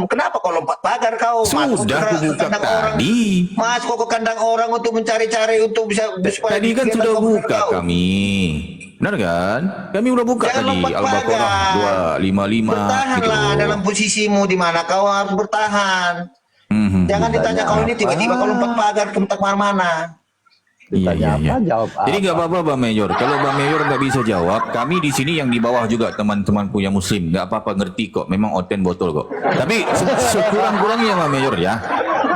Kenapa kau lompat pagar kau? Sudah aku buka tadi. Mas, kok ke kandang orang untuk mencari-cari untuk bisa supaya Tadi kan sudah buka kami. Benar kan? Kami udah buka Jangan tadi lompat Al-Baqarah 255 bertahanlah gitu loh. dalam posisimu di mana kau harus bertahan. Jangan ditanya kau ini tiba-tiba kau lompat pagar ke mana-mana. Iya. Jawab Jadi nggak apa-apa Bang Mayor. Kalau Bang Mayor nggak bisa jawab, kami di sini yang di bawah juga teman-temanku yang Muslim nggak apa-apa, ngerti kok. Memang oten botol kok. Tapi sekurang-kurangnya Bang Mayor ya,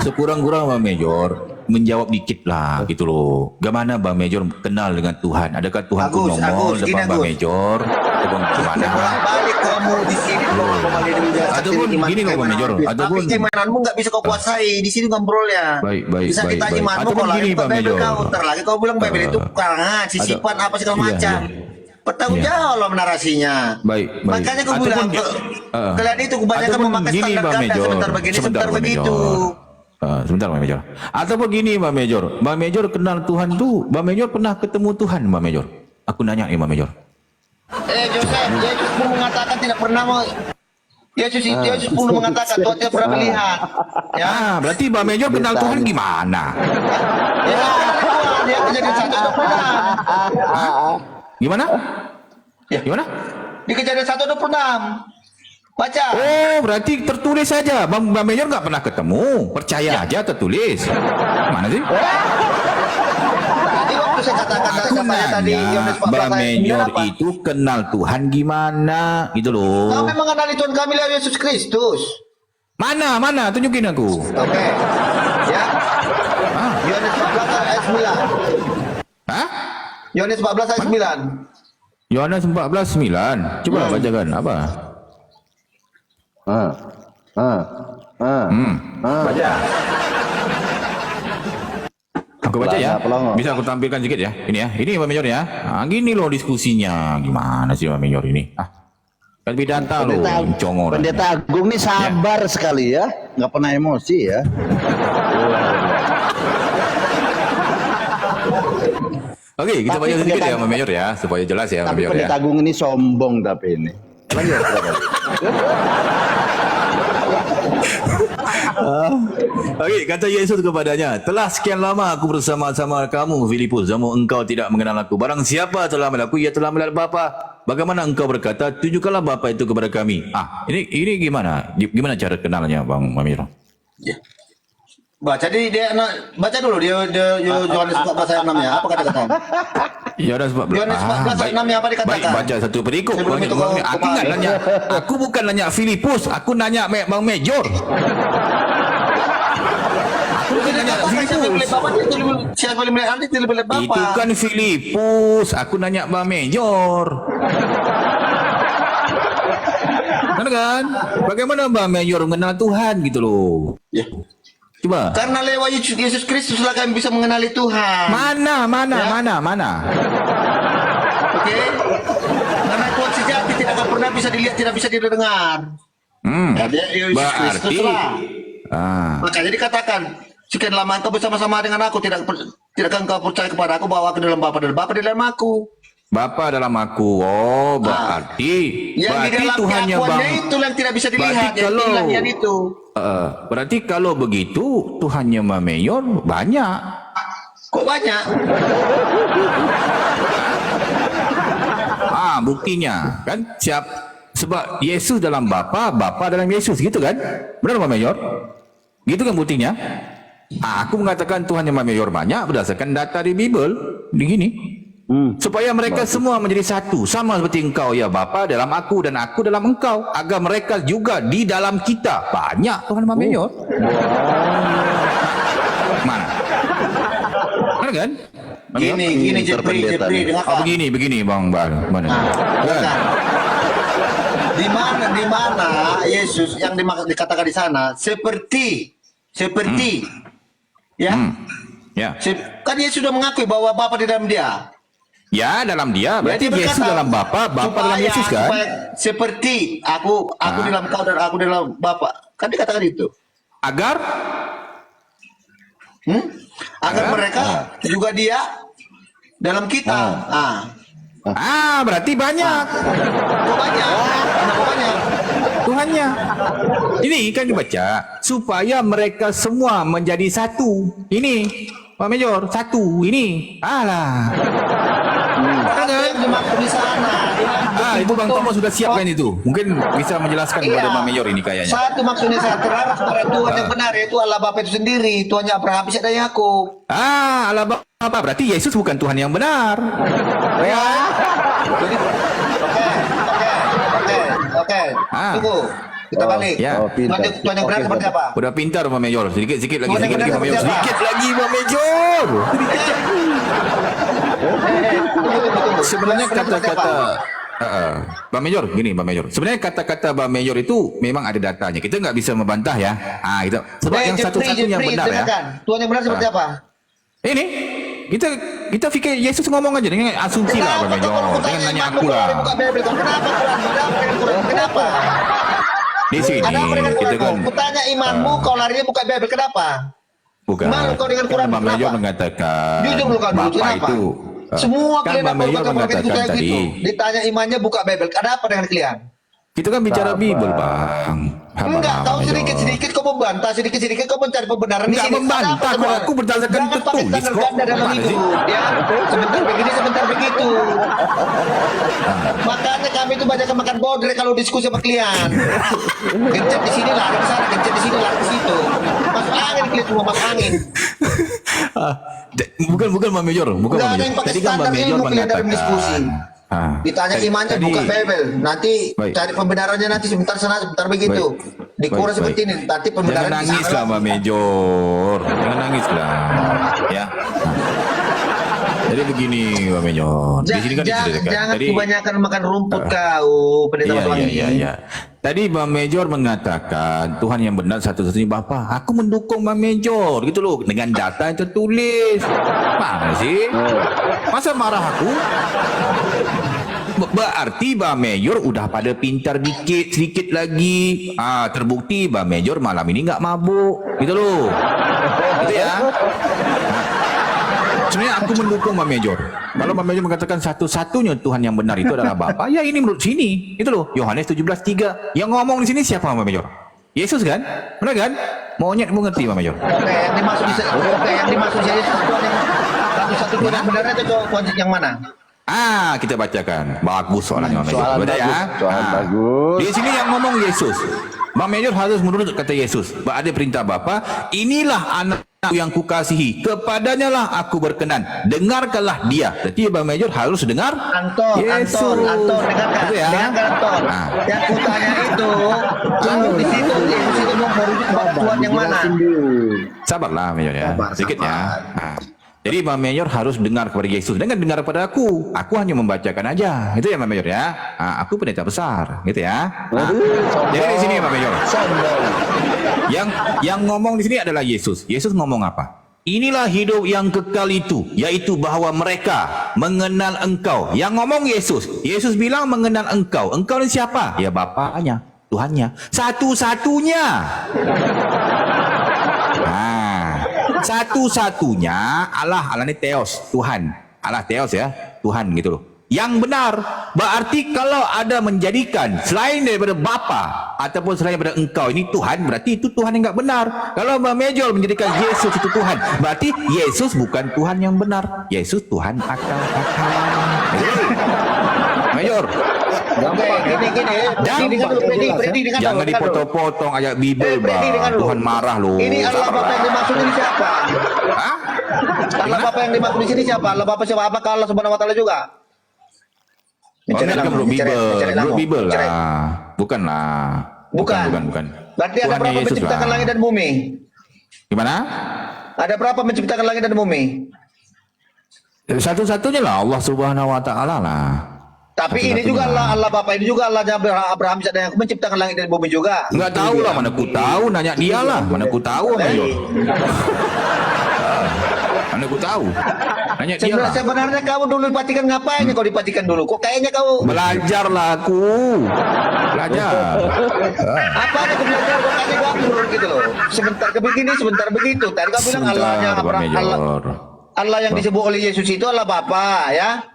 sekurang-kurang Bang Mayor menjawab dikit lah gitu loh. Gimana Bang Mayor kenal dengan Tuhan? Adakah Tuhan itu nongol depan Bang Mayor? Ataupun gimana? Balik kamu di sini Ataupun gini kok Bang Mayor. Ataupun imananmu nggak bisa kau kuasai di sini ngobrolnya. Baik. Bisa kita imanmu Ataupun kalau gini Bang Mayor. lagi kau bilang Bible itu karangan, sisipan apa segala macam. Bertanggung jawab narasinya. Baik. Makanya kau bilang kalian itu kebanyakan memakai standar ganda sebentar begini, sebentar begitu. Sebentar Bang Major. Ataupun gini Bang Major. Bang Major kenal Tuhan tuh. Bang Major pernah ketemu Tuhan Bang Major. Aku nanya nih Bang Major. Joseph, Yesus pun mengatakan tidak pernah Yesus pun mengatakan Tuhan tidak pernah melihat. Ya, Berarti Bang Major kenal Tuhan gimana? Dia kejadian 1:26. Gimana? Ya. Gimana? Di kejadian 1:26. Baca. Oh, berarti tertulis saja. Bang Major nggak pernah ketemu. Percaya aja tertulis. Mana sih? Tadi waktu saya katakan Aku tadi Yohanes 14 Bang ayat 9 Major apa? itu kenal Tuhan gimana? Gitu loh. Kami mengenali Tuhan kami lewat Yesus Kristus. Mana? Tunjukin aku. Oke. Ya. Yohanes 14 ayat 9. Hah? Yohanes 14 ayat 9. Yohanes 14:9. Coba bacakan apa? Baca. Aku baca ya. Pelongo. Bisa aku tampilkan sedikit ya. Ini ya. Ini Pak Mayor ya. Gini loh diskusinya. Gimana sih Pak Mayor ini? Kan bidanta loh. Congor. Pendeta Agung ini sabar sekali ya. Nggak pernah emosi ya. Oke, kita Tapi baca sedikit pendeta- ya Pak Mayor ya. Supaya jelas ya Pak Tapi Mayor ya. Pendeta Agung ini sombong tapi ini. Lanjut. Okey, kata Yesus kepadanya, telah sekian lama aku bersama-sama kamu, Filipus, namun engkau tidak mengenal aku. Barang siapa telah melihat aku, ia telah melihat Bapa. Bagaimana engkau berkata, tunjukkanlah Bapa itu kepada kami. Ini gimana? Gimana cara kenalnya, Bang Mamiro? Ya. Baca baca dulu dia Yohanes 14 ayat 6 ya. Apa kata-kata? Yohanes 14 ayat 6 apa dikatakan? Baik, baca satu perikop. Sebelum itu Aku nggak nanya. Aku bukan nanya Filipus, aku nanya Bang Major. Aku bukan nanya Filipus. Siapa boleh melihat nanti tidak boleh Bapak. Itu kan Filipus. Aku nanya Bang Major. Benar kan? Bagaimana Bang Major mengenal Tuhan gitu loh? Ya. Coba. Karena lewat Yesus Kristus lah kami bisa mengenali Tuhan. Mana? Oke. Karena Tuhan sejati tidak akan pernah bisa dilihat, tidak bisa didengar. Ya, dia Yesus Kristus Berarti lah. Makanya dikatakan, sekian lama engkau bersama-sama dengan aku, tidakkah engkau percaya kepada aku bahwa aku dalam Bapa dan Bapa di dalam aku. Bapa dalam aku. Oh, berarti Yang di dalam Tuhannya Bang. keakuannya itu yang tidak bisa dilihat, Berarti kalau- yang itu. Berarti kalau begitu Tuhannya Bang Mayor banyak. Kok banyak? Buktinya kan sebab Yesus dalam Bapa, Bapa dalam Yesus gitu kan? Benar Bang Mayor? Gitu kan buktinya? Aku mengatakan Tuhannya Bang Mayor banyak berdasarkan data di Bible begini. Supaya mereka semua menjadi satu, sama seperti engkau ya Bapa dalam aku dan aku dalam engkau, agar mereka juga di dalam kita. Banyak Tuhan Bang Mayor. Mana? Mana kan? Gini Jepri dengar. Begini Bang Mana? Kan? Di mana Yesus yang dikatakan di sana seperti ya. Ya. Kan Yesus sudah mengakui bahwa Bapa di dalam dia. Ya, dalam dia. Berarti Dia Yesus berkata, dalam Bapa, Bapa dalam Yesus kan? Seperti aku di dalam kau dan aku di dalam Bapa. Kan dikatakan itu. Agar Agar mereka juga dia dalam kita. berarti banyak. Kok banyak? Kenapa banyak? Tuhannya. Ini kan dibaca supaya mereka semua menjadi satu. Ini Pak Mayor, satu ini. Alah. Apa yang dimaksud di sana? Itu Bang Tomo sudah siapkan itu. Mungkin bisa menjelaskan kepada Pak Mayor ini kayaknya. Satu maksudnya saya terarah kepada Tuhan yang benar, yaitu Allah Bapa itu sendiri. Tuhannya Abraham, Ishak dan Yakub. Allah Bapa, berarti Yesus bukan Tuhan yang benar. Ya. Jadi, oke. Tunggu. Kita balik. Ya. Tuhan yang benar seperti apa? Udah pintar Pak Mayor. Sedikit lagi Tuhan yang benar Pak Mayor. seperti apa? Sedikit lagi Pak Mayor. Tunggu. Sebenarnya Tuhan yang benar seperti kata-kata apa? Pak Mayor, gini Pak Mayor. Sebenarnya kata-kata Pak Mayor itu memang ada datanya. Kita nggak bisa membantah ya. Itu. Sebab yang satu-satunya yang benar ya. Tuhan yang benar seperti apa? Ini kita pikir Yesus ngomong aja dengan asumsi lah Pak Mayor. Jangan nanya aku lah. Kenapa? Di sini kita kan Kutanya imanmu, kau larinya buka Bible, kenapa? bukan. Malu kau dengan Quran, Pak Mayor kenapa? mengatakan Jujur lu kau dulu, Bapak kenapa? itu Semua kan kalian Pak Mayor mengatakan kayak tadi gitu. Ditanya imannya buka Bible, ada apa dengan kalian? kita kan bicara Bible Bang. Enggak, kau sedikit-sedikit kau membantah, sedikit-sedikit kau mencari pembenaran di Enggak sini. membantah, Ada apa kok sebenarnya? aku berdasarkan Jangan pakai tertulis standar kok. ganda dalam Gimana hidup, sih? ya. Sebentar begini, sebentar begitu. Makanya kami itu banyak makan bodre kalau diskusi sama kalian. Gencet di sini, lari ke sana, gencet di sini, lari ke situ. Masuk angin kalian semua, masuk angin. Bukan Pak Mayor, bukan Nggak Pak ada Mayor. yang pakai Tadi kan Pak standar Mayor ilmu kalian dalam mengatakan. diskusi. Ditanya imannya Tadi- buka Bible, nanti Baik. cari pembenarannya nanti sebentar sana sebentar begitu. Dikuras Baik, seperti baik. ini, nanti Jangan pembenaran nangis lah Pak Mayor. Jangan nangis lah. Ya. Jadi begini Pak Mayor. Di sini kan diceritakan. Jangan Tadi kebanyakan makan rumput kau, pendeta Iya, Batuangi. iya. Tadi Bang Major mengatakan Tuhan yang benar satu-satunya Bapa. Aku mendukung Bang Major gitu loh dengan data yang tertulis. Mana sih? Masa marah aku? Berarti Bang Major udah pada pintar sedikit lagi. Terbukti Bang Major malam ini nggak mabuk gitu loh. Gitu ya. Sebenarnya aku mendukung Bang Major. Kalau Bang Major mengatakan satu-satunya Tuhan yang benar itu adalah Bapa, ya ini menurut sini. Itu loh, Yohanes 17:3. Yang ngomong di sini siapa Bang Major? Yesus kan? Benar kan? Monyet mengerti Bang Major. Oke, yang dimaksud di sini Tuhan yang satu Tuhan yang benar itu Tuhan yang mana? Kita bacakan. Bagus soalannya Bang Major. Soalan Baca ya. bagus, soalan bagus. Di sini yang ngomong Yesus. Bang Major harus menurut kata Yesus. Ada perintah Bapa, inilah anak yang kukasihi, kepadanya lah aku berkenan, dengarkanlah dia. Jadi Bang Major harus dengar Anton, Yesus. dengarkan, Gitu ya? dengarkan Anton. Yang kutanya itu, di situ mau merujuk pada Tuhan yang mana? Sabarlah Major ya, Sabar, sedikit sabar. ya. Jadi Bang Major harus dengar kepada Yesus, jangan dengar kepada aku. Aku hanya membacakan aja, itu ya Bang Major ya. Aku pendeta besar, gitu ya. Jadi di sini Bang Major. Yang ngomong di sini adalah Yesus. Yesus ngomong apa? Inilah hidup yang kekal itu, yaitu bahwa mereka mengenal Engkau. Yang ngomong Yesus. Yesus bilang mengenal Engkau. Engkau ini siapa? Ya Bapaknya, Tuhannya, satu-satunya. Satu-satunya Allah ini Theos, Tuhan. Allah Theos ya, Tuhan gitu loh. Yang benar, berarti kalau ada menjadikan selain daripada Bapa ataupun selain daripada Engkau ini Tuhan, berarti itu Tuhan yang enggak benar. Kalau Bang Major menjadikan Yesus itu Tuhan, berarti Yesus bukan Tuhan yang benar. Yesus Tuhan akal-akal. Major, Oke, gini. Predi dengan jangan dipotong-potong ayat Bible, Bang. Tuhan marah loh. Ini Allah Bapa yang dimaksud ini siapa? Hah? Allah Bapa yang dimaksud di sini siapa? Allah Bapa siapa? Apakah Allah Subhanahu wa taala juga? Ini kan menurut Bible Mencari. lah. Bukan lah. Bukan. Berarti ada Tuhannya berapa Yesus menciptakan lah. langit dan bumi? Gimana? Ada berapa menciptakan langit dan bumi? Satu-satunya lah Allah Subhanahu wa taala lah. Tapi ini juga Allah Bapa, ini juga Allah Abraham yang menciptakan langit dan bumi juga. Enggak tahu lah, mana ku tahu, nanya dia lah. Mana ku tahu Bang Major. Mana ku tahu. Nanya dia lah. Sebenarnya kamu dulu dipatikan ngapain? Kau dipatikan dulu. Kok kayaknya kau Belajar lah aku. Belajar. apa yang kau belajar? Kok kayaknya gabur gitu loh. Sebentar ke begini, sebentar begitu. Tadi kau bilang Allahnya Sebentar, Bang Abraham, Major. Allah yang disebut oleh Yesus itu Allah Bapa ya.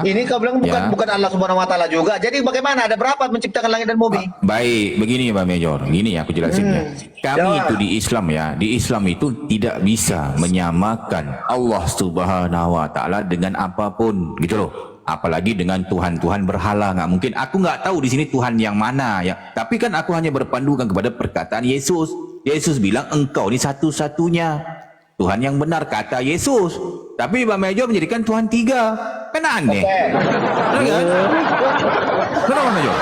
Ini kau bilang bukan Ya. bukan Allah Subhanahu wa taala juga. Jadi bagaimana? Ada berapa menciptakan langit dan bumi? Baik, begini Pak Mayor. Gini aku jelasin ya. Kami Jawab. itu di Islam ya. Di Islam itu tidak bisa menyamakan Allah Subhanahu wa taala dengan apapun gitu loh. Apalagi dengan Tuhan-Tuhan berhala. Nggak mungkin. Aku nggak tahu di sini Tuhan yang mana ya. Tapi kan aku hanya berpandukan kepada perkataan Yesus. Yesus bilang engkau ini satu-satunya Tuhan yang benar, kata Yesus. Tapi Pak Mayor menjadikan Tuhan 3. Kan aneh. Benar kan? Benar Pak Mayor?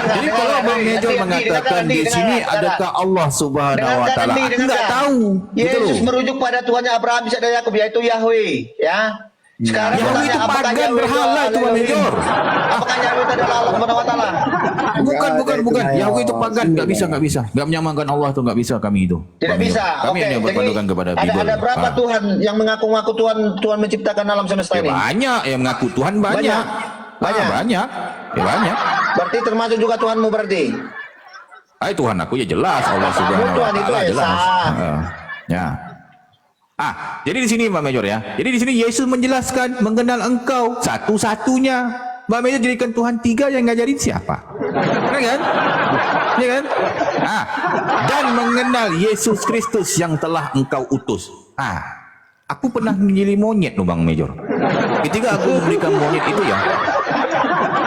Jadi kalau Bang Major mengatakan di sini adakah Allah Subhanahu wa taala, aku nggak tahu. Gitu Yesus loh. merujuk pada Tuhannya Abraham, Ishak dan Yakub, yaitu Yahweh, ya. Sekarang Yahweh bertanya, itu apakah pagan Yahweh berhala itu itu, Bang Elohim? Major. Apakah Yahweh itu adalah Allah Subhanahu wa taala? Bukan. Yahweh itu pagan, nggak bisa. Nggak menyamakan Allah tuh nggak bisa kami itu. Tidak Bang Major. bisa. Kami hanya berpandukan kepada Bible. Ada berapa Tuhan yang mengaku-ngaku Tuhan menciptakan alam semesta Ya ini? banyak yang mengaku Tuhan banyak. Banyak. Banyak. Ya banyak. Berarti termasuk juga Tuhanmu berarti. Tuhan aku ya jelas Allah Subhanahu wa Tuhan itu taala jelas. Esa. Ya. Jadi di sini Mbak Major ya. Jadi di sini Yesus menjelaskan mengenal engkau satu-satunya. Mbak Major jadikan Tuhan 3 yang ngajarin siapa? Benar kan? Ya kan? Dan mengenal Yesus Kristus yang telah engkau utus. Aku pernah menjadi monyet loh Bang Major. Ketika aku memberikan monyet itu ya.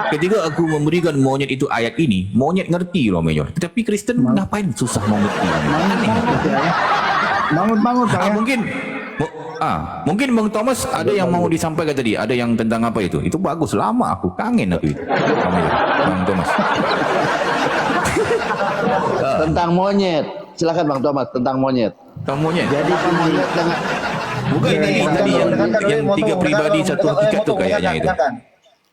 Ketika aku memberikan monyet itu ayat ini, monyet ngerti loh Major. Tetapi Kristen ngapain susah mau ngerti? Aneh. Bangun Pak ya. Mungkin Bang Thomas ada yang mau disampaikan tadi, ada yang tentang apa itu? Itu bagus, lama aku kangen aku itu. Bang Thomas. Tentang monyet. Silakan Bang Thomas tentang monyet. Tentang monyet. Jadi monyet dengan Bukan tadi yang 3 pribadi satu hakikat tuh kayaknya itu.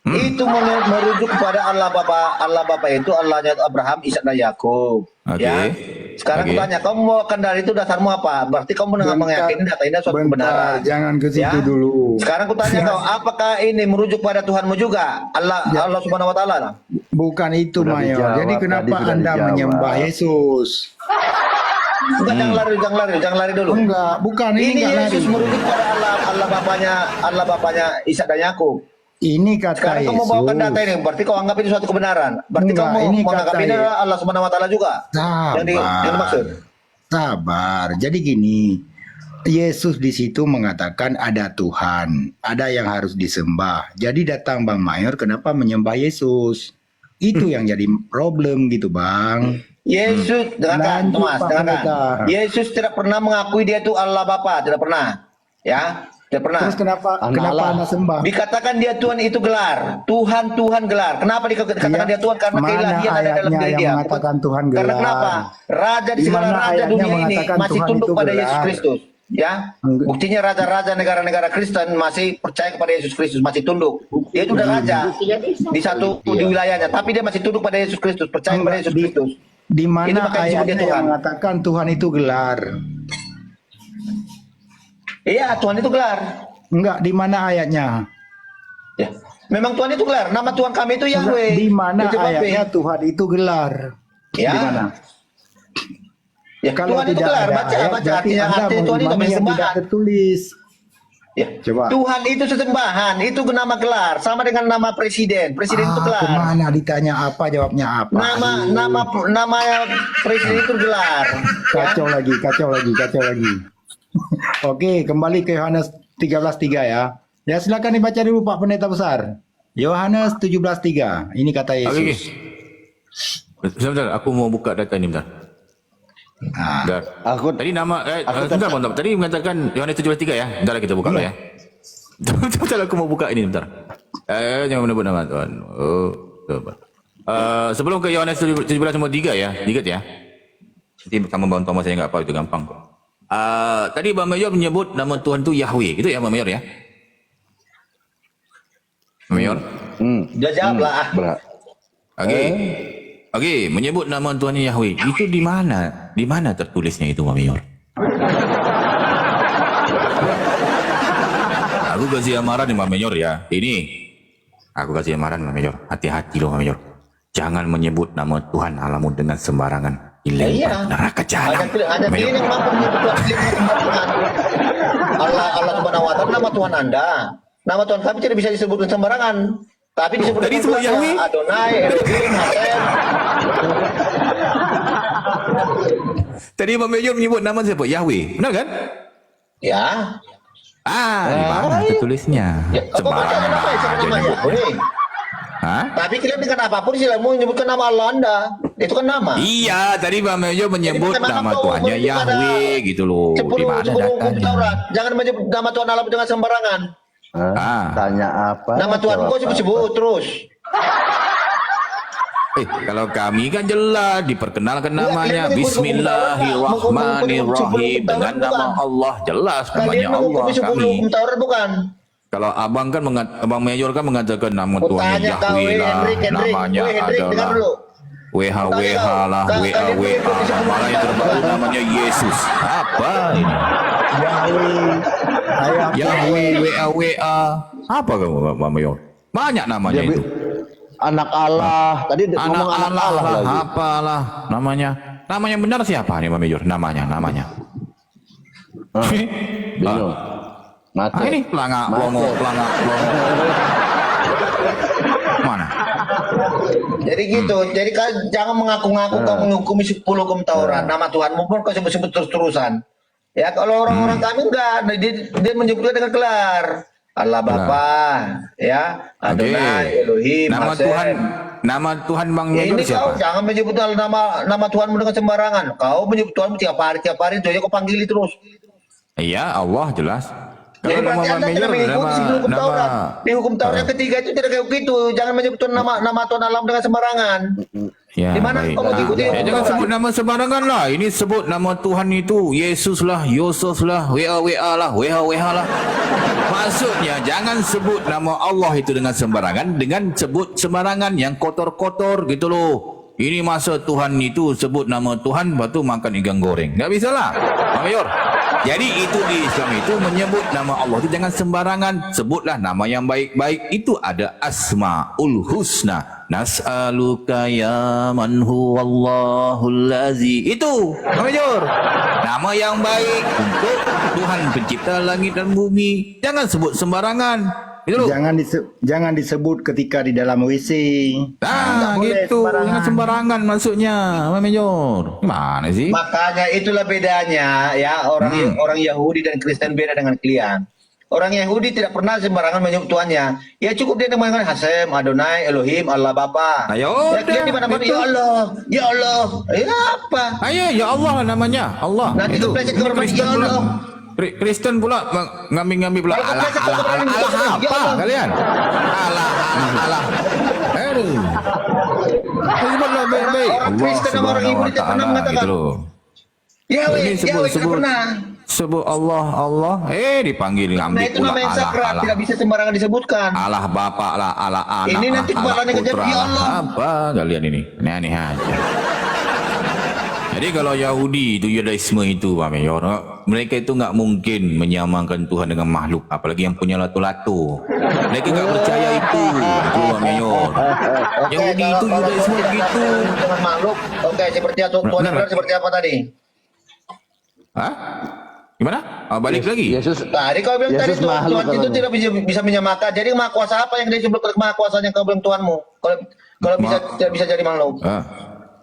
Itu merujuk kepada Allah Bapa itu Allahnya Abraham, Ishak dan Yakub. Oke. Ya. Sekarang aku tanya, kamu mau kendali itu dasarmu apa? Berarti kamu meyakini data ini suatu kebenaran. Jangan ke situ Ya. dulu. Sekarang aku tanya kau, apakah ini merujuk pada Tuhanmu juga? Allah Subhanahu wa taala. Bukan itu, Sudah Mayor. dijawab, Jadi tadi kenapa sudah Anda dijawab. menyembah Yesus? Bukan jangan lari dulu. Enggak, bukan ini Ini enggak lari. Yesus merujuk pada Allah Bapanya Ishak dan Yakub. Ini kata Sekarang kamu Yesus. bawakan data ini, berarti kau anggap itu suatu kebenaran. Berarti Enggak, kamu ini menganggap kata ini adalah Allah Subhanahu wa taala juga. Yang dimaksud. Sabar. Jadi gini, Yesus di situ mengatakan ada Tuhan, ada yang harus disembah. Jadi datang Bang Mayor, kenapa menyembah Yesus? Itu yang jadi problem gitu, Bang. Yesus, dengarkan Lanjut, Thomas, Pak dengarkan. Pendeta. Yesus tidak pernah mengakui dia itu Allah Bapa, tidak pernah. Ya, tidak pernah. Terus kenapa Anak Allah. Anda sembah? Dikatakan dia Tuhan itu gelar. Tuhan gelar. Kenapa dikatakan Iya, dia Tuhan? Karena mana keilahian ada dalam ayatnya diri yang dia. mengatakan Tuhan Karena gelar? kenapa? Raja di Di segala mana raja ayatnya dunia ini mengatakan masih Tuhan tunduk itu pada gelar? Yesus Kristus. Ya, Enggak. buktinya raja-raja negara-negara Kristen masih percaya kepada Yesus Kristus, masih tunduk. Dia itu udah raja di satu di wilayahnya, tapi dia masih tunduk pada Yesus Kristus, percaya kepada Yesus Kristus. Di Itu mana makanya disebut dia ayatnya Tuhan. yang mengatakan Tuhan itu gelar? Iya, Tuhan itu gelar. Enggak, di mana ayatnya? Ya, memang Tuhan itu gelar. Nama Tuhan kami itu Yahweh. Di mana Itu Yahweh. ayatnya Tuhan itu gelar? Ya. Di mana? Ya, Tuhan itu gelar. Baca berarti artinya Anda arti Tuhan itu mengimani yang tidak sembahan. tertulis. Ya. Coba. Tuhan itu sesembahan, itu nama gelar, sama dengan nama presiden. Presiden itu gelar. Kemana ditanya apa jawabnya apa? Nama presiden itu gelar. Ya. Kacau lagi. Oke, kembali ke Yohanes 13:3 ya. Ya silakan dibaca dulu Pak Pendeta Besar. Yohanes 17:3. Ini kata Oke. Yesus. Sebentar, aku mau buka data ini bentar. Nah, Bentar. Tadi nama bentar, bentar. Tadi mengatakan Yohanes 17:3 ya. Bentar kita buka dulu ya. Bentar aku mau buka ini bentar. Jangan menyebut nama Tuhan. Coba. Sebelum ke Yohanes 17:3 ya, dikit ya. Nanti sama Bang Thomas saya enggak apa itu gampang kok. Tadi Bang Mayor menyebut nama Tuhan itu Yahweh, gitu ya Bang Mayor ya? Bang Mayor? Dia jawab lah. Oke, menyebut nama Tuhan Yahweh. Itu di mana? Di mana tertulisnya itu, Bang Mayor? Aku kasih amaran nih, Bang Mayor ya. Ini aku kasih amaran, Bang Mayor. Hati-hati loh, Bang Mayor. Jangan menyebut nama Tuhan Allahmu dengan sembarangan. Iya. Neraka jahanam. Hanya Bang Mayor. pilih yang mampu menyebut Tuhan. Allah Subhanahu wa taala nama Tuhan Anda. nama Tuhan kami tidak bisa disebutkan sembarangan. Tapi disebut tadi dengan sebut gelarnya, Yahweh. Adonai, Elohim, Hashem. Tadi Pak Mayor menyebut nama siapa? Yahweh. Benar kan? Ya. Di mana tertulisnya? Ya, apa baca nama ya, sama nama Yahweh. Hah? Tapi kalian dengan apapun silamu menyebutkan nama Allah Anda. Itu kan nama. Iya, tadi Pak Mayor menyebut Jadi, nama kau Tuhannya menyebut Yahweh gitu loh. Di Sepuluh mana hukum datanya? Taurat. Jangan menyebut nama Tuhan Allah dengan sembarangan. Tanya apa? Nama Tuhan jawab kau sebut-sebut terus. Kalau kami kan jelas diperkenalkan Iya, namanya kalian menyebut Bismillahirrahmanirrahim hukum Taurat dengan nama bukan? Allah, jelas namanya Kalian Allah menghukumi 10 kami. hukum Taurat bukan? Kalau abang kan Abang Mayor kan mengatakan nama Kau Tuhannya tanya kau, Yahweh lah, Hendrik. namanya Hendrik, dengar adalah dulu. WHWH lah, Kalian WAWA, menyebut malah yang terbaru namanya Yesus. Apa ini? Yahweh, WAWA. Apa kamu Pak Mayor? Banyak namanya Dia itu. anak Allah. Tadi Anak ngomong anak Allah Allah lah, lagi. apalah namanya. Namanya benar siapa nih Pak Mayor? Namanya. Bingung. Mati. Ini pelangak longo. Mana? Jadi gitu. Jadi jangan mengaku-ngaku kau menghukumi 10 hukum Taurat. Nama Tuhanmu pun kau sebut-sebut terus-terusan. Ya kalau orang-orang kami enggak, dia menyebutnya dengan gelar. Allah Bapa, ya, Adonai, Elohim, Hashem. Nama Tuhan Bang Ya, Mayor ini kau siapa? jangan menyebut nama Tuhanmu dengan sembarangan. Kau menyebut Tuhanmu tiap hari itu aja kau panggili terus. Iya, Allah jelas. Jadi Kalau nama berarti Bang Anda tidak Mayor, mengikuti hukum Taurat. Di hukum Taurat yang ketiga itu tidak kayak begitu. Jangan menyebut nama Tuhan Allah dengan sembarangan. Ya, Di mana baik. kau mengikuti Ya, hukum jangan Taurat? sebut nama sembarangan lah. Ini sebut nama Tuhan itu Yesus lah, Yusuf lah, WA lah, WH lah. Maksudnya jangan sebut nama Allah itu dengan sembarangan, dengan sebut sembarangan yang kotor-kotor gitu loh. Ini masa Tuhan itu sebut nama Tuhan, lepas tu makan ikan goreng. Tak bisa lah, Pak Mayor. Jadi itu di Islam itu menyebut nama Allah itu jangan sembarangan. Sebutlah nama yang baik-baik. Itu ada Asma'ul Husna. Nas'aluka ya man huwallahul ladzi. Itu, Pak Mayor. Nama yang baik untuk Tuhan pencipta langit dan bumi. Jangan sebut sembarangan. Itu loh. Jangan disebut ketika di dalam WC. Nggak boleh Gitu. sembarangan. Jangan sembarangan maksudnya, Pak Mayor. Gimana sih? Makanya itulah bedanya ya orang Yahudi dan Kristen beda dengan kalian. Orang Yahudi tidak pernah sembarangan menyebut Tuhannya. Ya cukup dia mengatakan Hashem, Adonai, Elohim, Allah Bapa. Nah, ya Ya udah, kalian di mana-mana itu. ya Allah, ya Allah. Ya apa? Ayo, ya Allah lah namanya. Allah. Nanti Itu. kepleset ke Ini rumah Kristen ya pula. Allah. Kristen pula ngambil-ngambil pula. Kalau Allah, kepleset ke Allah, rumah Allah, ya Allah apa Allah. kalian? Allah, Allah. Aduh. Sebutlah baik-baik. Orang Kristen sama orang Yahudi tidak pernah mengatakan. Gitu loh. Yahweh, Ini Yahweh tidak pernah. sebut Allah. Dipanggil Nah ngambil itu pula nama yang Allah, sakral, Allah. tidak bisa sembarangan disebutkan. Allah Bapa lah, Allah Anak Ini lah, nanti Allah kepalanya kejam, Putra ya lah. Allah. Apa kalian ini? Aneh aja. Jadi kalau Yahudi itu Yudaisme itu Pak Mayor, mereka itu nggak mungkin menyamakan Tuhan dengan makhluk, apalagi yang punya latu-latu. Mereka nggak percaya itu Pak Mayor. Yahudi itu Yudaisme begitu. Dengan makhluk. Oke, seperti Tuhan Benar. benar seperti apa tadi? Hah? Gimana? Balik lagi. Yesus Tadi kau bilang tadi Yesus makhluk Tuhan itu katanya. tidak bisa menyamakan. Jadi maha kuasa apa yang dia sebut maha kuasanya kau bilang Tuhanmu? Kalau bisa tidak bisa jadi makhluk.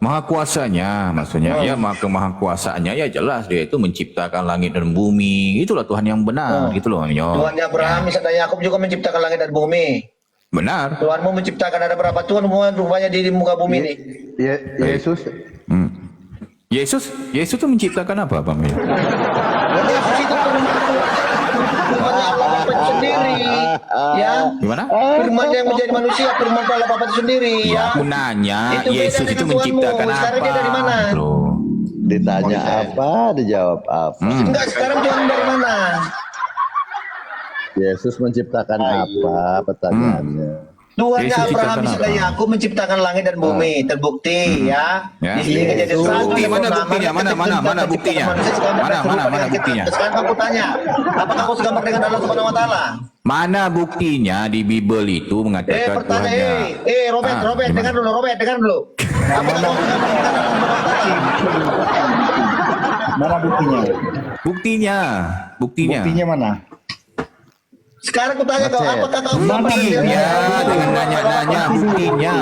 Maha kuasanya maksudnya ya maha kuasanya ya jelas dia itu menciptakan langit dan bumi. Itulah Tuhan yang benar gitu loh. Tuhan Abraham, Ishak dan Yakub juga menciptakan langit dan bumi. Benar. Tuhanmu menciptakan ada berapa Tuhan rupanya di muka bumi ini? Yesus Yesus itu menciptakan apa Bang? Yesus itu firman Allah Bapa itu sendiri, ya. Gimana? Firman yang menjadi manusia, firman Allah Bapa itu sendiri, ya. Aku nanya Itu beda Yesus dengan itu Tuhanmu. menciptakan Sekarang apa? dia dari mana? Loh. ditanya apa, dijawab apa. Enggak, sekarang Tuhan dari mana? Yesus menciptakan apa pertanyaannya? Tuhan Yesus Abraham, ciptakan Ishak dan apa? Yakub menciptakan langit dan bumi, terbukti ya. Ya. Di sini kejadian Yesus. 1, Bukti, mana nama buktinya? namanya Mana ketentuan buktinya? manusia segambar Mana, dan serupa mana dengan kita. buktinya? Sekarang aku tanya, apakah kau segambar dengan Allah Subhanahu Wa Taala? Mana buktinya di Bible itu mengatakan Tuhannya? Robert, gimana? dengar dulu, Apakah kau segambar dengan Allah Subhanahu Wa Taala? Mana buktinya? Buktinya. Buktinya mana? Sekarang aku tanya kau, apakah kau Buktinya, jangan nanya-nanya buktinya.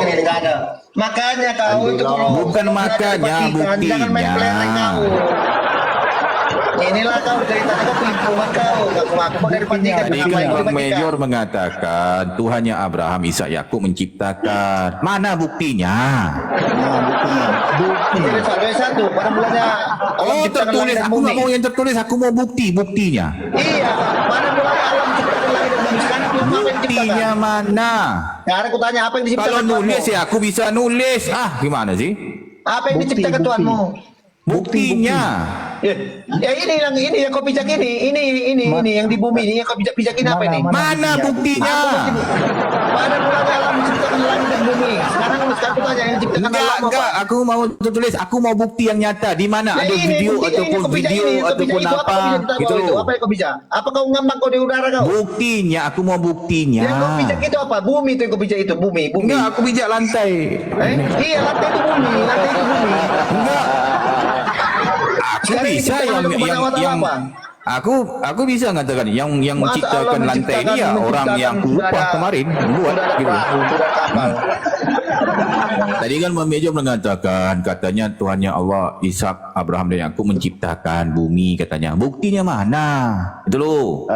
Ini nggak ada. Makanya kau itu kalau Bukan makanya, jangan main buktinya. pelereng kau. Inilah kau ceritanya kau pelimpungan kau. Ngaku-ngaku dari Vatikan. Tadi kan Bang Mayor mengatakan Tuhannya Abraham, Ishak, Yakub menciptakan. Mana buktinya? Jadi satu pada mulanya Oh, tertulis. Aku nggak mau yang tertulis. Aku mau buktinya. Iya, mana mulanya alam ciptakan langit dan bumi. Sekarang Tuhan apa yang Buktinya diciptakan? mana? Sekarang aku tanya apa yang diciptakan Kalau Tuhanmu? nulis ya aku bisa nulis. Gimana sih? Apa yang diciptakan Tuhanmu? Buktinya. Ya ini yang kau pijak ini yang di bumi ini yang kau pijak ini apa ini? Mana buktinya? Pada mulanya alam menciptakan langit dan bumi. Sekarang aku tanya yang diciptakan alam apa? Enggak, aku mau tertulis. Aku mau bukti yang nyata. Di mana ada video ataupun apa gitu loh. Apa yang kau bijak? Apa kau ngambang kau di udara kau? Buktinya, aku mau buktinya. Yang kau bijak itu apa? Bumi itu yang kau bijak itu, bumi. Enggak, aku bijak lantai. Iya, lantai itu bumi. Enggak. Aku Sekarang bisa diciptakan oleh Subhanahu wa Ta'ala yang apa? aku bisa mengatakan yang Masa menciptakan Allah lantai ini ya menciptakan orang yang sudah kuupah ada- kemarin buat Sudah ada gitu. perahu, sudah kapal. Tadi kan Bang Mejo mengatakan katanya Tuhannya Allah, Ishak, Abraham dan Yakub menciptakan bumi katanya. Buktinya mana? Itu loh.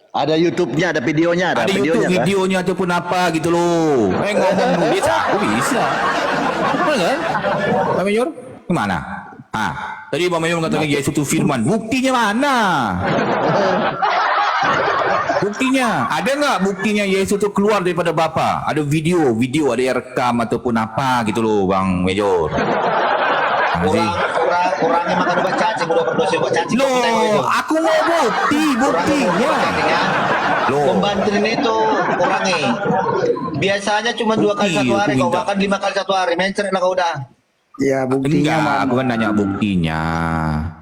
Ada YouTube-nya, ada videonya, Ada YouTube kan? videonya ataupun apa gitu loh. Ngomong nulis aku bisa. Benar kan? Bang Mayor? Kemana? Tadi Bang Mayor mengatakan Yesus itu firman. Buktinya mana? Buktinya. Ada nggak buktinya Yesus itu keluar daripada Bapa? Ada video, ada yang rekam ataupun apa gitu loh Bang Mayor. Kurangnya makan obat cacing, udah berdosa obat cacing. Kau tengok itu. Loh, aku mau buktinya. Loh. Pembantuin itu kurangi. Biasanya cuma 2 kali Bukti, satu hari, aku kau minta. makan 5 kali satu hari. Mencret lah kau udah. Ya buktinya Enggak, mana? aku kan nanya buktinya.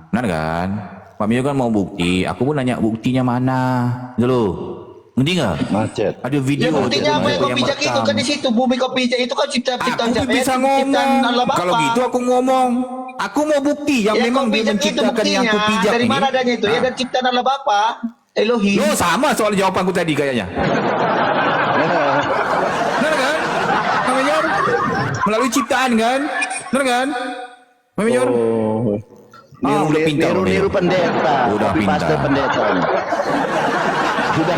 Benar kan? Pak Mio kan mau bukti, aku pun nanya buktinya mana. Gitu loh. Ngerti nggak? Macet. Ada Ya video. buktinya apa yang kau pijak itu kan di situ bumi kau pijak itu kan ciptaan Aku bisa ngomong. Kalau gitu aku ngomong. Aku mau bukti yang ya, memang kau dia pijak itu menciptakan yang aku pijak dari ini. mana adanya itu? Ya dari ciptaan Allah Bapa, Elohim. Loh, sama soal jawabanku tadi kayaknya. Benar kan? Pak Mayor? Melalui ciptaan kan? Benar kan? Pak Mayor? Oh. Udah pintar, Niru pendeta. Udah Copy paste pintar. pendeta. Sudah.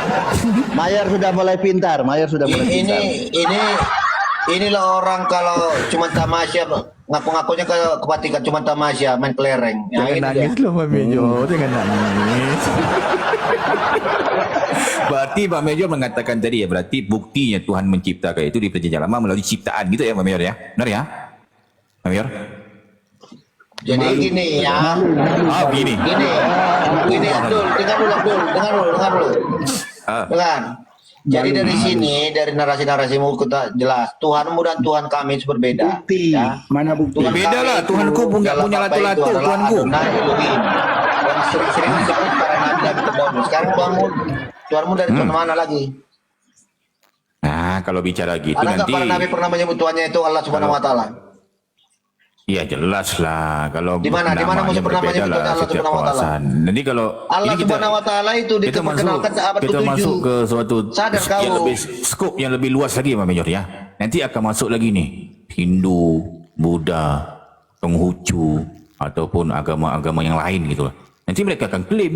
Mayor sudah mulai pintar. Inilah orang kalau cuma tamasya ngaku-ngakunya ke Vatikan cuma tamasya main kelereng. Ya, ini dia. loh Pak Mejo, jangan nangis. Berarti Pak Mejo mengatakan tadi ya, berarti buktinya Tuhan menciptakan itu di perjanjian lama melalui ciptaan gitu ya Pak Mejo ya? Benar ya? Pak Mejo? Jadi gini ya. Begini. Gini Abdul, dengar dulu. Ah. Dengar. Jadi dari sini, dari narasi-narasimu kita jelas Tuhanmu dan Tuhan kami itu berbeda. Bukti. Ya. Mana bukti? Tuhan Beda kami lah, itu Tuhanku punya dalam Bapa lato-lato, itu adalah Tuhanku. Adonai Elohim. Yang sering-sering disebut para nabi dan terdahulu. Sekarang Tuhanmu dari Tuhan mana lagi? Nah, kalau bicara gitu Ada nggak nanti, para nabi pernah menyebut Tuhannya itu Allah Subhanahu Wa Taala? ya jelas lah. Kalau Di mana namanya musuh pernah berbeda menyebut lah Allah setiap Subhanahu Wa Taala? kawasan. Nanti kalau Allah ini kita- Subhanahu Wa Taala itu kita masuk diperkenalkan abad kita ke-7. masuk ke suatu Sadar yang kau. lebih skop yang lebih luas lagi Pak Major ya. Nanti akan masuk lagi nih Hindu, Buddha, Konghucu ataupun agama-agama yang lain gitu. Nanti mereka akan klaim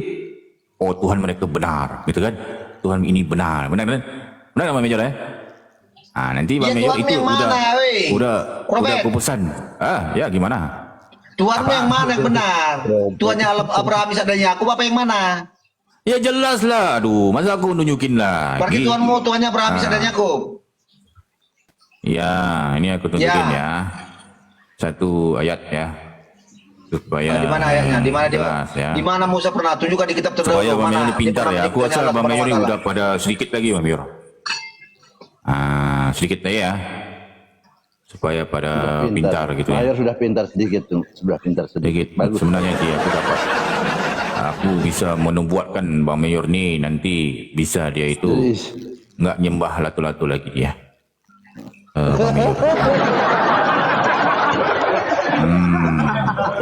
oh Tuhan mereka benar gitu kan. Tuhan ini benar. Benar kan? Benar kan Pak Major ya? Nanti Pak Ya, Major Tuhanmu itu yang mana, weh? udah Robert. berpesan. Ya gimana? Tuhanmu yang mana yang benar? Tuhannya Abraham, Ishak dan Yakub apa yang mana? Ya jelas lah. Aduh, masa aku nunjukin lah. Berarti Tuhanmu Tuhannya Abraham, Ishak dan Yakub. Ya, ini aku tunjukin Ya. ya. Satu ayat ya. Supaya Di mana ayatnya? Di mana jelas, ya. di mana Musa pernah tunjukkan di kitab Supaya terdahulu Bang Mayor mana? ini pintar Dia ya. pernah Aku rasa Allah Bang Mayor ini Subhanahu wa udah pada sedikit lagi Bang Mayor. Sedikit aja ya. Supaya pada pintar gitu ya. Mayor sudah pintar sedikit. Sedikit. Sebenarnya sih aku bisa membuatkan Bang Mayor nih nanti bisa dia itu Please. nggak nyembah latu-latu lagi ya. Bang Mayor.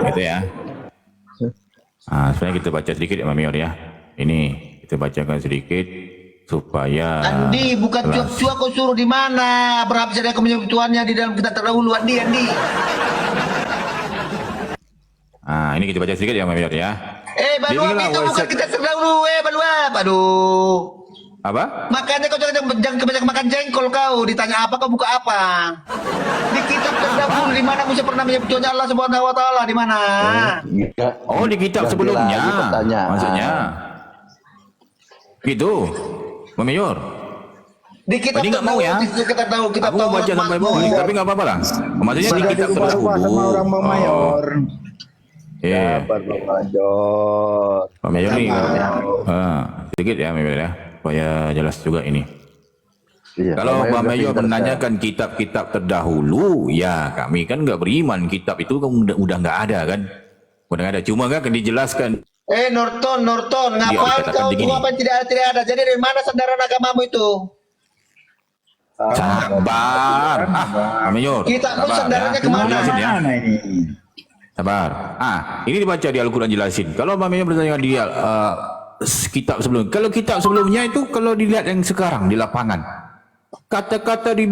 Gitu ya. Sebenarnya kita baca sedikit ya Bang Mayor ya. Ini kita bacakan sedikit supaya Andi, bukan jelas. cuak-cuak kau suruh di mana? Berapa saja kau menyebut Tuhannya di dalam kitab terdahulu, Andi. Ini kita baca sedikit ya Mayor ya. Baluap Jadi itu kalau bukan website- kitab terdahulu, Baluap. Aduh. Apa? Makanya kau jangan kebanyakan makan jengkol kau. Ditanya apa, kau buka apa? Di kitab terdahulu, di mana Musa pernah menyebut Tuhan Allah Subhanahu wa Ta'ala? Di mana? Oh, di kitab Ganti sebelumnya. lagi pertanyaan. Maksudnya. Gitu. Mayor. Di kitab Ini nggak mau ya? Kita tahu, kita Aku mau baca sampai mau, tapi nggak apa-apa lah. Maksudnya di kitab Berubah-ubah terdahulu. sama orang Bang Mayor. Iya. Sabar Bang Mayor. Pak Mayor nih. Sedikit ya Mayor ya. Supaya jelas juga ini. Iya, Kalau Bang Pak udah Mayor pinter menanyakan kitab-kitab terdahulu, ya kami kan nggak beriman kitab itu kan udah nggak ada kan. Udah nggak ada. Cuma kan dijelaskan. Norton, ngapain dikatakan kau begini. apa yang tidak ada? Jadi dari mana sandaran agamamu itu? Sabar. Pak Mayor. Kita pun sabar, sandarannya ya. kemana? Jelasin ya. Mana ini? Sabar. Ini dibaca di Al-Quran jelasin. Kalau Pak Mayor bertanya di kitab sebelum. Kalau kitab sebelumnya itu kalau dilihat yang sekarang di lapangan. Kata-kata di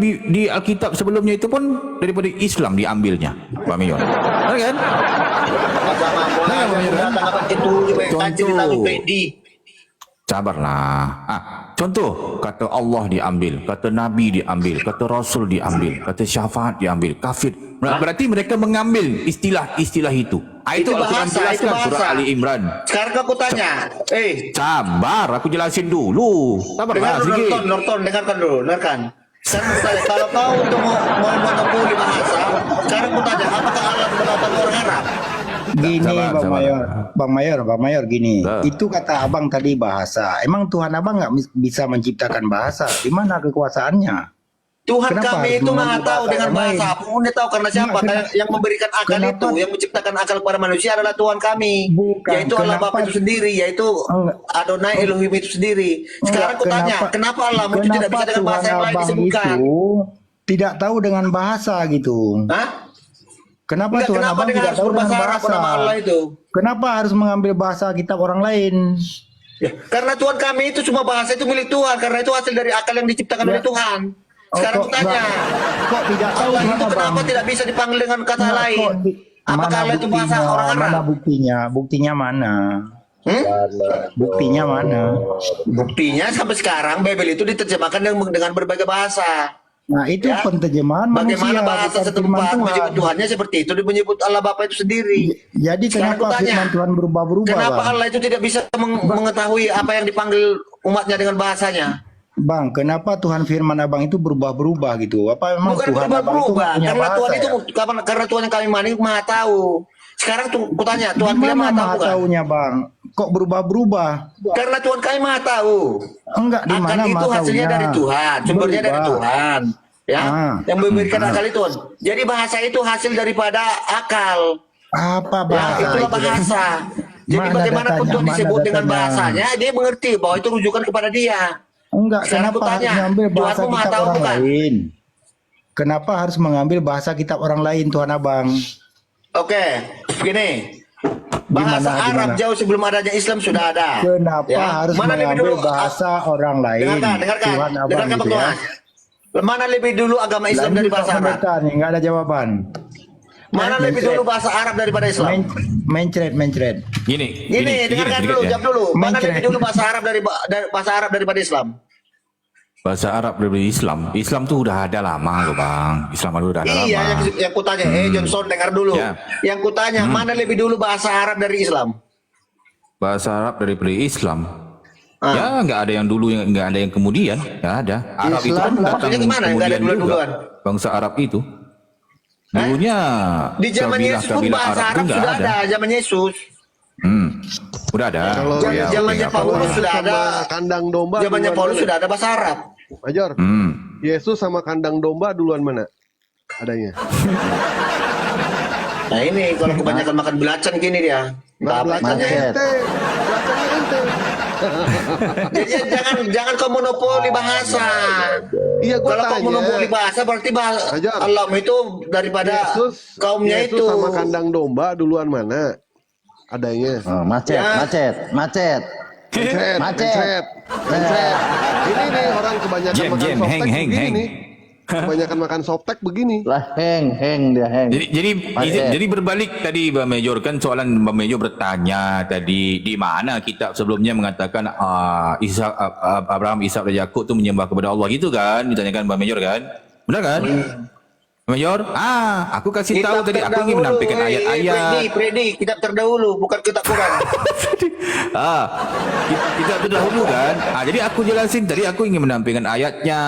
Alkitab sebelumnya itu pun daripada Islam diambilnya, Pak Mayor. Benar kan? Contoh. Sabarlah. Contoh, kata Allah diambil, kata Nabi diambil, kata Rasul diambil, kata syafaat diambil, kafir. Berarti mereka mengambil istilah-istilah itu. Itu Al-Quran bahasa, jelaskan itu surah bahasa. Ali Imran. Sekarang aku tanya, Sabar, aku jelasin dulu. Sabarlah dengar dulu, sedikit. Norton, dengarkan dulu, dengarkan. Sekarang aku tanya, kalau kau untuk mau menempuh bahasa, sekarang aku tanya, apakah Allah berkata orang Arab? Gini Sabar. Bang Mayor gini. Sabar. Itu kata Abang tadi bahasa. Emang Tuhan Abang nggak bisa menciptakan bahasa? Di mana kekuasaannya? Tuhan Kenapa kami harus itu maha mengambil tahu bahasa dengan yang lain? bahasa apapun dia tahu karena siapa? Kenapa- Karena yang memberikan akal kenapa- itu, yang menciptakan akal kepada manusia adalah Tuhan kami, Bukan, yaitu Allah kenapa- Bapa itu sendiri, yaitu Enggak. Adonai Elohim itu sendiri. Sekarang aku tanya, kenapa Allah itu tidak bisa dengan bahasa yang lain Abang disebutkan? itu tidak tahu dengan bahasa gitu? Hah? Kenapa Enggak, Tuhan kenapa Abang dengan tidak harus tahu dengan berbahasa Arab bahasa? nama Allah itu? Kenapa harus mengambil bahasa kitab orang lain? Ya, karena Tuhan kami itu cuma bahasa itu milik Tuhan, karena itu hasil dari akal yang diciptakan oleh Tuhan. Sekarang aku tanya, kok tidak tahu Allah itu kenapa, kenapa Bang? tidak bisa dipanggil dengan kata Nggak, lain? kok Apakah mana Allah itu bahasa buktinya? orang Mana Arab? buktinya? Buktinya mana? Hmm? Buktinya mana? Buktinya sampai sekarang Bible itu diterjemahkan dengan berbagai bahasa. Nah itu Ya. penerjemahan Bagaimana manusia, bahasa bukan firman setempat Tuhan. menyebut Tuhannya seperti itu, dia menyebut Allah Bapa itu sendiri. Jadi Sekarang kenapa aku tanya, firman Tuhan berubah-berubah, Kenapa Bang? Allah itu tidak bisa mengetahui apa yang dipanggil umatnya dengan bahasanya? Bang, kenapa Tuhan firman Abang itu berubah-berubah gitu? Apa memang Bukan Tuhan Abang itu berubah, nggak punya karena bahasa Tuhan itu ya? karena Tuhan yang kami imani maha tahu. Sekarang aku tanya, Tuhan kalian Gimana maha tahu maha bukan? taunya, Bang? Kok berubah-berubah? Karena Tuhan kami maha tahu. Enggak, di mana Akal itu maha hasilnya taunya? dari Tuhan, sumbernya dari Berubah. Tuhan. Ya, yang memberikan akal itu. Jadi bahasa itu hasil daripada akal. Apa Ya, bahasa itulah itu? bahasa. Jadi Mana bagaimanapun datanya, Tuhan mana disebut dengan datanya? bahasanya, dia mengerti bahwa itu rujukan kepada dia. Enggak, Sekarang kenapa aku harus tanya, mengambil bahasa Tuhanmu maha kitab tahu orang bukan? lain? Kenapa harus mengambil bahasa kitab orang lain, Tuhan Abang? Oke, begini. Bahasa Gimana, Arab gimana? jauh sebelum adanya Islam sudah ada. Kenapa Ya, harus mana lebih mengambil dulu? bahasa orang lain? Dengarkan, Tuhan Abang dengarkan gitu Bang ya. Thomas. Mana lebih dulu agama Islam dari bahasa Arab? Nih, nggak ada jawaban. Mana lebih dulu bahasa Arab daripada Islam? Mencret. Gini, Dengarkan sedikit dulu, ya. jawab dulu. Mana Mencret. lebih dulu bahasa Arab daripada Islam? Bahasa Arab dari Islam. Islam tuh udah ada lama loh Bang. Islam udah ada Iya, lama. yang kutanya, Johnson dengar dulu. Ya. Yang kutanya, mana lebih dulu bahasa Arab dari Islam? Bahasa Arab daripada Islam. Ah. Ya nggak ada yang dulu, nggak ada yang kemudian. Nggak ada. Arab itu kan Islam datang maksudnya gimana? Nggak ada kemudian juga. duluan-duluan? Bangsa Arab itu. Dulunya Di zaman Yesus pun bahasa tuh Arab nggak sudah ada, zaman Yesus. Udah ada. Kalau Oh, ya, zamannya oke, nggak apa-apa. Paulus sudah sama ada. kandang domba Zamannya duluan Paulus mana? sudah ada bahasa Arab. Major, Yesus sama kandang domba duluan mana adanya? Nah ini kalau kebanyakan makan belacan gini dia. Nah, belakangnya Macet. ente, belakangnya ente. Jadi jangan kau monopoli bahasa. Iya, gua Kalau kau tanya. monopoli bahasa berarti Ajar. Allah itu daripada kaumnya Yesus itu. sama kandang domba duluan mana adanya? Oh, macet, Ya. macet. Mencet, Macet. mencet. Ini nih orang kebanyakan Jam, makan jam, softtek heng, heng, begini heng. nih. Kebanyakan makan softtek begini. Lah heng dia heng. Jadi berbalik tadi Bang Major, kan soalan Bang Major bertanya tadi di mana kitab sebelumnya mengatakan Abraham, Ishak dan Yakub tu menyembah kepada Allah gitu kan, ditanyakan Bang Major kan? Benar kan? Bang Major? Aku kasih tahu tadi, aku ingin menampilkan ayat-ayat. Freddy, kitab terdahulu, bukan kitab Quran. Kita terdahulu kan. Jadi aku jelasin tadi, aku ingin menampilkan ayatnya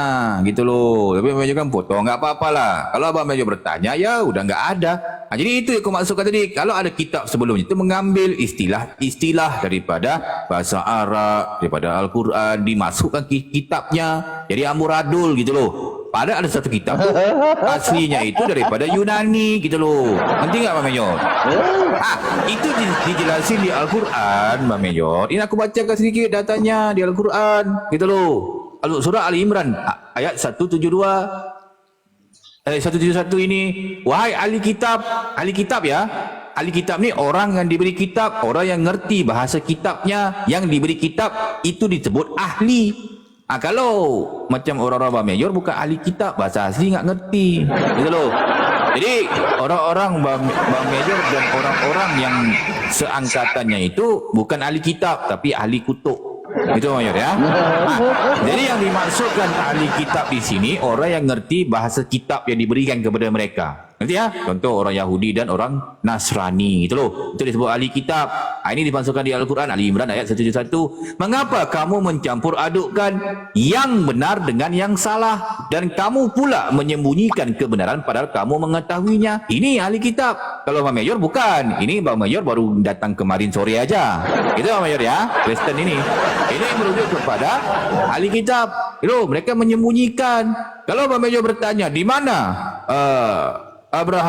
gitu loh. Tapi Abang Major kan potong, nggak apa-apalah. Kalau Abang Major bertanya, ya udah nggak ada. Jadi itu yang aku maksudkan tadi. Kalau ada kitab sebelumnya itu mengambil istilah-istilah daripada bahasa Arab, daripada Al-Quran, dimasukkan kitabnya. Jadi amburadul gitu loh. Padahal ada satu kitab tuh, aslinya itu daripada Yunani gitu loh. Nanti nggak Bang Major? Itu dijelasin di Al-Quran Bang Major. Ini aku bacakan sedikit datanya di Al-Quran gitu loh. Surah Ali Imran ayat 172 171 ini, wahai ahli kitab ya. Ahli kitab ni orang yang diberi kitab, orang yang ngerti bahasa kitabnya, yang diberi kitab itu disebut ahli. Kalau macam orang-orang Bang Major bukan ahli kitab, bahasa asli nggak ngerti gitu loh. Jadi orang-orang Bang Major dan orang-orang yang seangkatannya itu bukan ahli kitab tapi ahli kutuk. Itu Bang Major ya. Jadi yang dimaksudkan ahli kitab di sini orang yang ngerti bahasa kitab yang diberikan kepada mereka. Ngerti ya? Contoh orang Yahudi dan orang Nasrani gitu loh. Itu disebut ahli kitab. Ini dimasukkan di Al-Quran Ali Imran ayat 171. Mengapa kamu mencampur adukkan yang benar dengan yang salah dan kamu pula menyembunyikan kebenaran padahal kamu mengetahuinya? Ini ahli kitab. Kalau Bang Major bukan. Ini Bang Major baru datang kemarin sore aja. Itu Bang Major ya. Kristen ini. Ini merujuk kepada ahli kitab. Itu mereka menyembunyikan. Kalau Bang Major bertanya di mana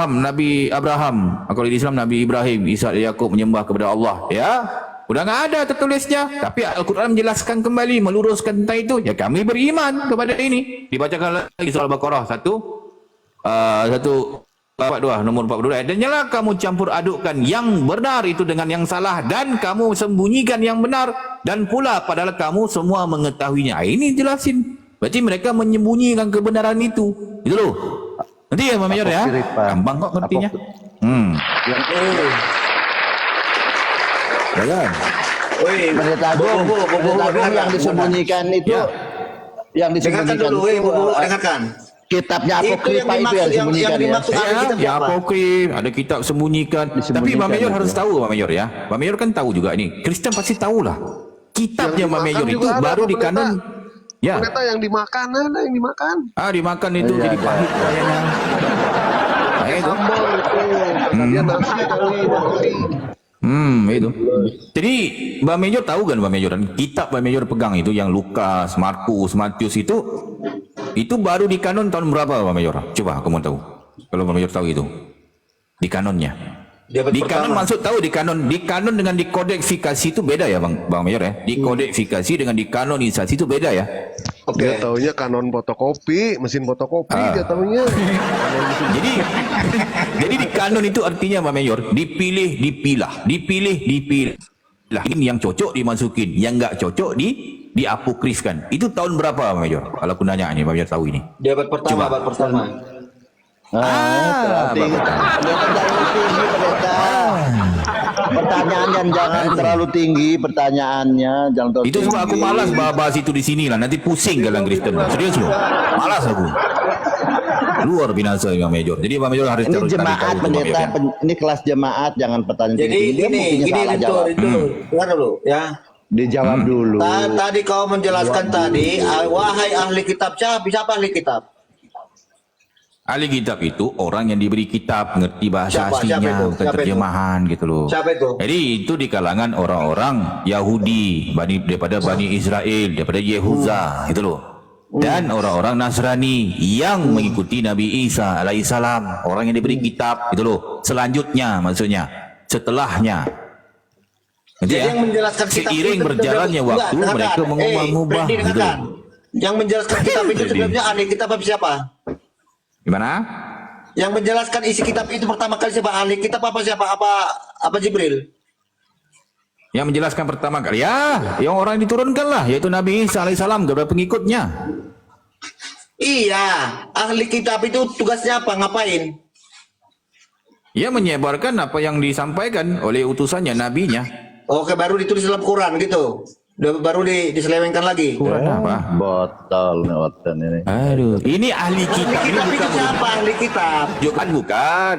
Nabi Abraham, kalau di Islam Nabi Ibrahim, Ishak dan Yakub menyembah kepada Allah, ya udah nggak ada tertulisnya. Tapi Al-Quran menjelaskan kembali, meluruskan tentang itu. Ya kami beriman kepada ini. Dibacakan lagi surah Al-Baqarah 142 nomor 42. Dan janganlah kamu campur adukkan yang benar itu dengan yang salah dan kamu sembunyikan yang benar dan pula padahal kamu semua mengetahuinya. Ini jelasin. Berarti mereka menyembunyikan kebenaran itu. Itu loh. Nanti ya Bang Major ya. Gampang kok ngertinya. Yang Ya kan? Pendeta Agung yang disembunyikan itu yang dengarkan disembunyikan dulu, itu, dengarkan. kitabnya Itu apokrifa itu yang yang disembunyikan ya. dimaksud ahli kitab Ya, siapa? apokrif, ada kitab sembunyikan. Tapi Disembunyikan Bang Major itu. harus tahu Bang Major ya. Bang Major kan tahu juga ini. Kristen pasti tahu lah. Kitabnya Yang Bang Major dimakan itu juga ada, baru di pendeta. kanon. Ya. Pendeta yang dimakan, ada yang dimakan. Dimakan itu Iya, jadi iya. pahit kayaknya. Itu. Sambal itu. Dia nasi kali, nasi. Itu. Jadi Bang Major tahu kan Bang Major, kitab Bang Major pegang itu yang Lukas, Markus, Matius itu baru di kanon tahun berapa Bang Major? Coba kamu tahu. Kalau Bang Major tahu itu. Di kanonnya. Di kanon maksud tahu di kanon dengan dikodeksifikasi itu beda ya Bang Major ya. Dikodeksifikasi dengan dikanonisasi itu beda ya. Dia taunya kanon fotokopi, mesin fotokopi dia taunya. Jadi di kanon itu artinya Bang Major, dipilih, dipilah. Lah ini yang cocok dimasukin, yang enggak cocok diapokrifkan. Itu tahun berapa Bang Major? Kalau aku nanya nih Bang Major tahu ini. Dia abad pertama, abad pertama. Terlalu tinggi, pendeta. Pertanyaannya jangan terlalu tinggi, pertanyaannya jangan terlalu Itu sebab aku tinggi. malas bahas itu di sini lah. Nanti pusing dalam Kristen. Serius loh. Malas aku. Luar binasa Bang Major. Jadi Bang Major harus Ini terus cari jemaat tahu itu, Bang pendeta, Major, ya. ini kelas jemaat, jangan pertanyaan Jadi tinggi. Dia mungkin salah jawab. itu, dengar dulu ya. Dijawab dulu. Tadi kau menjelaskan tadi, wahai ahli kitab, siapa ahli kitab? Ahli kitab itu orang yang diberi kitab, ngerti bahasa Siapa aslinya, itu? bukan Siapa itu? terjemahan gitu loh. Siapa itu? Jadi itu di kalangan orang-orang Yahudi, daripada Bani Israel, daripada Yehuda, gitu loh. Dan orang-orang Nasrani yang mengikuti Nabi Isa alaihissalam, orang yang diberi kitab, gitu loh. Selanjutnya maksudnya, setelahnya. Ngerti Jadi ya? yang menjelaskan kitab Seiring itu berjalannya enggak, waktu, dengarkan. mereka mengubah-ubah, Freddy, gitu loh. dengarkan. Yang menjelaskan kitab itu Freddy. sebelumnya ahli kitab apa siapa? Gimana? Yang menjelaskan isi kitab itu pertama kali siapa? Ahli kitab apa siapa? Apa Jibril? Yang menjelaskan pertama kali, ya, yang orang yang diturunkan lah, yaitu Nabi Isa alaihissalam kepada pengikutnya. Iya, ahli kitab itu tugasnya apa? Ngapain? Ia menyebarkan apa yang disampaikan oleh utusannya, nabinya. Oke, baru ditulis dalam Quran gitu. Baru diselewengkan lagi. Quran apa? Botol nih Watan ini. Aduh, ini ahli Ahli kitab. Ini kitab itu bukan siapa ahli kitab? bukan.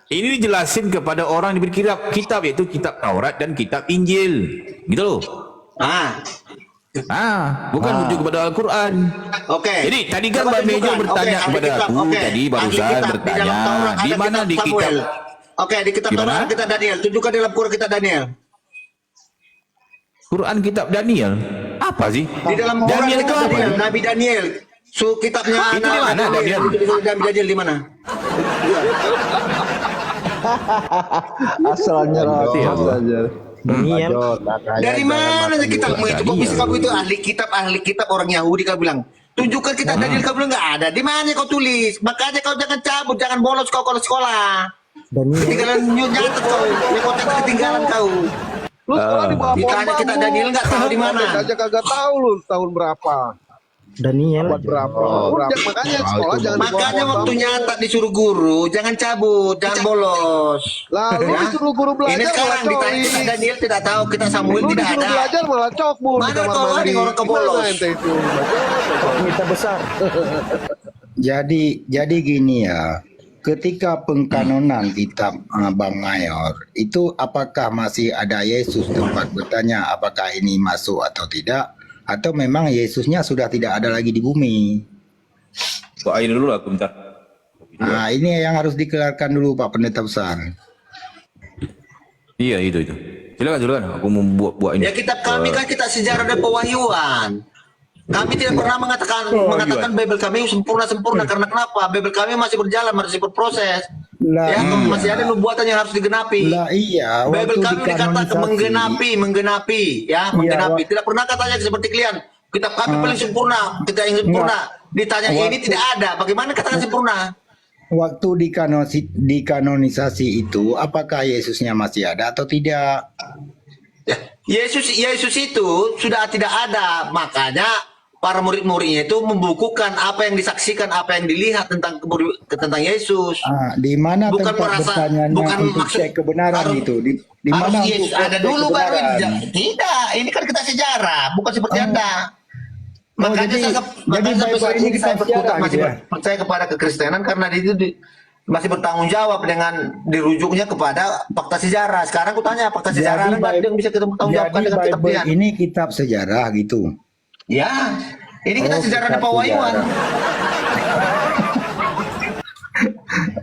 Ini dijelasin kepada orang yang diberi kitab, yaitu kitab Taurat dan kitab Injil. Gitu loh. Bukan merujuk kepada Al-Quran. Oke. Jadi tadi kan Coba Mbak Mejo tunjukkan. bertanya Oke, ahli kepada kitab. aku, Oke. tadi Ahli barusan kitab. Di bertanya, dalam Taurat di ada mana di kitab? Samuel. Oke, di kitab Di mana? Taurat kita Daniel. Tunjukkan dalam Quran kita Daniel. Quran kitab Daniel. Apa sih? Di dalam Quran Daniel itu kita apa? Daniel, Nabi Daniel. Kitabnya Itu di mana, Daniel? Itu di Nabi Daniel di mana? Asalnya Berarti ya, rokok saja. Daniel. Dari mana aja kitabmu itu? Kok bisa kamu itu ahli kitab orang Yahudi kau bilang? Tunjukkan kitab Daniel, kau bilang nggak ada. Di mana kau tulis? Makanya kau jangan cabut, jangan bolos kau kalau sekolah. Daniel. Ketinggalan nyatet kau, ya kau tak ketinggalan kau. Lu sekolah di bawah pohon Ditanya kita bambu. Daniel nggak tahu di mana. Aja kagak tahu lu tahun berapa. Daniel. Buat berapa? Makanya sekolah jangan di bawah Makanya pohon waktu bambu. nyatat disuruh guru, jangan cabut, jangan bolos. Lalu Ya. disuruh guru belajar Ini sekarang malah ditanya coli. kita Daniel tidak tahu, kita Samuel Lu tidak disuruh ada. belajar malah cokbur di Mana kamar kau mandi. ada orang kebolos? Gimana ente itu? Komite besar. Jadi gini ya, ketika pengkanonan kitab Bang Mayor itu apakah masih ada Yesus, tempat bertanya apakah ini masuk atau tidak, atau memang Yesusnya sudah tidak ada lagi di bumi? Kok air dulu aku bentar. Nah ini yang harus dikelarkan dulu Pak Pendeta Besar. Iya itu. Silakan. Aku mau buat ini. Ya kitab kami kan kitab sejarah dan pewahyuan. Kami tidak pernah mengatakan Bible kami sempurna karena kenapa? Bible kami masih berjalan, masih berproses. Lah, Ya, iya. masih ada nubuatan yang harus digenapi. Lah iya, Bible waktu kami dikatakan menggenapi, ya, menggenapi. Tidak pernah katanya seperti kalian. Kitab kami paling sempurna, kita yang sempurna. Ditanya ini tidak ada. Bagaimana katakan sempurna? Waktu dikanonisasi itu, apakah Yesusnya masih ada atau tidak? Yesus itu sudah tidak ada, makanya para murid-muridnya itu membukukan apa yang disaksikan, apa yang dilihat tentang Yesus. Di mana Bukan tempat merasa- bertanyanya bukan untuk maksud- cek kebenaran harus- itu? Di Harus mana Yesus untuk ada cek dulu baru kebenaran? tidak. Ini kan kita sejarah, bukan seperti Anda. Makanya jadi- saya jadi sampai Bible saat ini ini kita saya berkutat sejarah masih gitu ya? percaya kepada kekristenan karena itu masih bertanggung jawab dengan dirujuknya kepada fakta sejarah. Sekarang aku tanya fakta sejarah Jadi nggak ada yang bisa kita bertanggung jawabkan dengan kitab Bible pilihan. ini kitab sejarah gitu. Ya, ini kita Oh, sejarah dan kitab pewahyuan.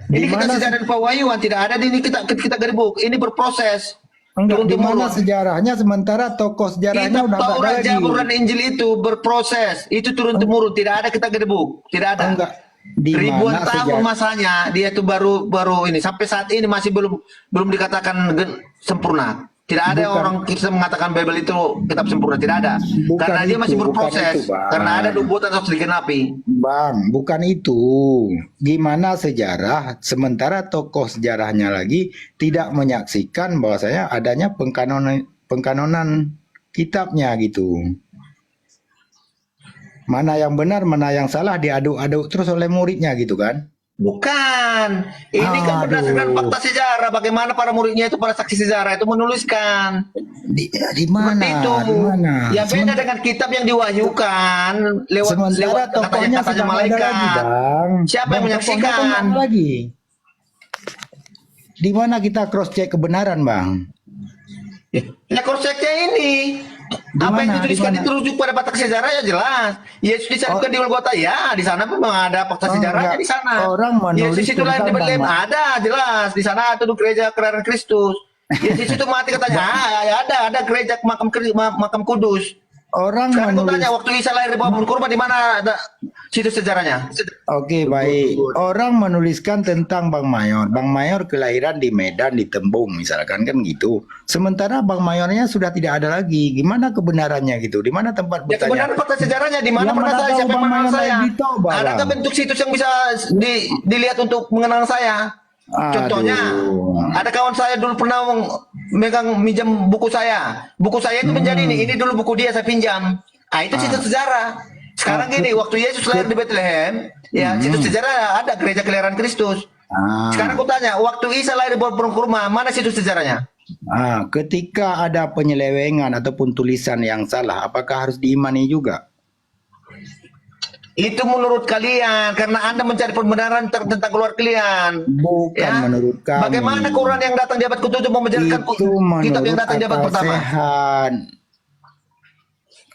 Ini Di kita mana- sejarah dan pewahyuan, tidak ada di ini kita gerbuk. Ini berproses. Enggak, di mana Turun-temurun. sejarahnya sementara tokoh sejarahnya Kitab udah nggak ada Taurat, lagi. Zabur dan Injil itu berproses. Itu turun temurun, tidak ada kita gerbuk, tidak ada. Enggak. Di Ribuan mana tahun sejarah? masanya dia itu baru ini sampai saat ini masih belum dikatakan sempurna. Tidak ada Bukan. orang kita mengatakan Bible itu kitab sempurna, tidak ada. Bukan Karena dia itu, masih bukan berproses. itu, Bang. Karena ada nubuatan yang harus digenapi. Bang, bukan itu. Gimana sejarah sementara tokoh sejarahnya lagi tidak menyaksikan bahwasanya adanya pengkanonan kitabnya gitu. Mana yang benar, mana yang salah diaduk-aduk terus oleh muridnya gitu kan? Bukan. Ini kan berdasarkan Aduh. fakta sejarah. Bagaimana para muridnya itu, para saksi sejarah itu menuliskan. Di mana? Seperti itu. Di mana? Ya beda dengan kitab yang diwahyukan lewat Sementara tokohnya katanya sedang ada malaikat. lagi, Bang. Siapa yang Bang, menyaksikan? tokohnya kan ada lagi. Di mana kita cross check kebenaran, Bang? Ya korseknya ini. Apa yang mana? dituliskan Di mana? itu rujuk pada fakta sejarah ya jelas. Yesus disalibkan di Golgota ya, di sana memang ada fakta sejarahnya enggak. di sana. Orang menulis Yesus itu lahir di tentang Betlehem Bang. ada jelas di sana itu gereja kelahiran Kristus. Yesus itu mati katanya ya ada gereja makam kudus. Orang Sekarang aku menulis. tanya waktu Isa lahir di bawah pohon kurma di mana ada situs sejarahnya? Oke, baik. Orang menuliskan tentang Bang Mayor. Bang Mayor kelahiran di Medan, di Tembung misalkan kan gitu. Sementara Bang Mayornya sudah tidak ada lagi. Gimana kebenarannya gitu? Di mana tempat Ya bertanya? kebenaran fakta sejarahnya di mana Yang pernah mana saya tahu siapa yang Bang mengenal Mayor saya? lagi Toba, Adakah Bang? bentuk situs yang bisa dilihat untuk mengenal saya? Contohnya, Aduh. ada kawan saya dulu pernah megang minjam buku saya. Buku saya itu menjadi ini dulu buku dia saya pinjam. Ah itu situs sejarah. Sekarang gini, waktu Yesus lahir di Bethlehem, ya situs sejarah ada gereja kelahiran Kristus. Sekarang aku tanya, waktu Isa lahir di bawah pohon kurma, mana situs sejarahnya? Ketika ada penyelewengan ataupun tulisan yang salah, apakah harus diimani juga? Itu menurut kalian, karena Anda mencari pembenaran tentang keluarga kalian. Bukan menurut kami. Bagaimana Quran yang datang di abad ke-7 mau menjelaskan Itu kitab yang menurut datang di abad akal pertama? sehat.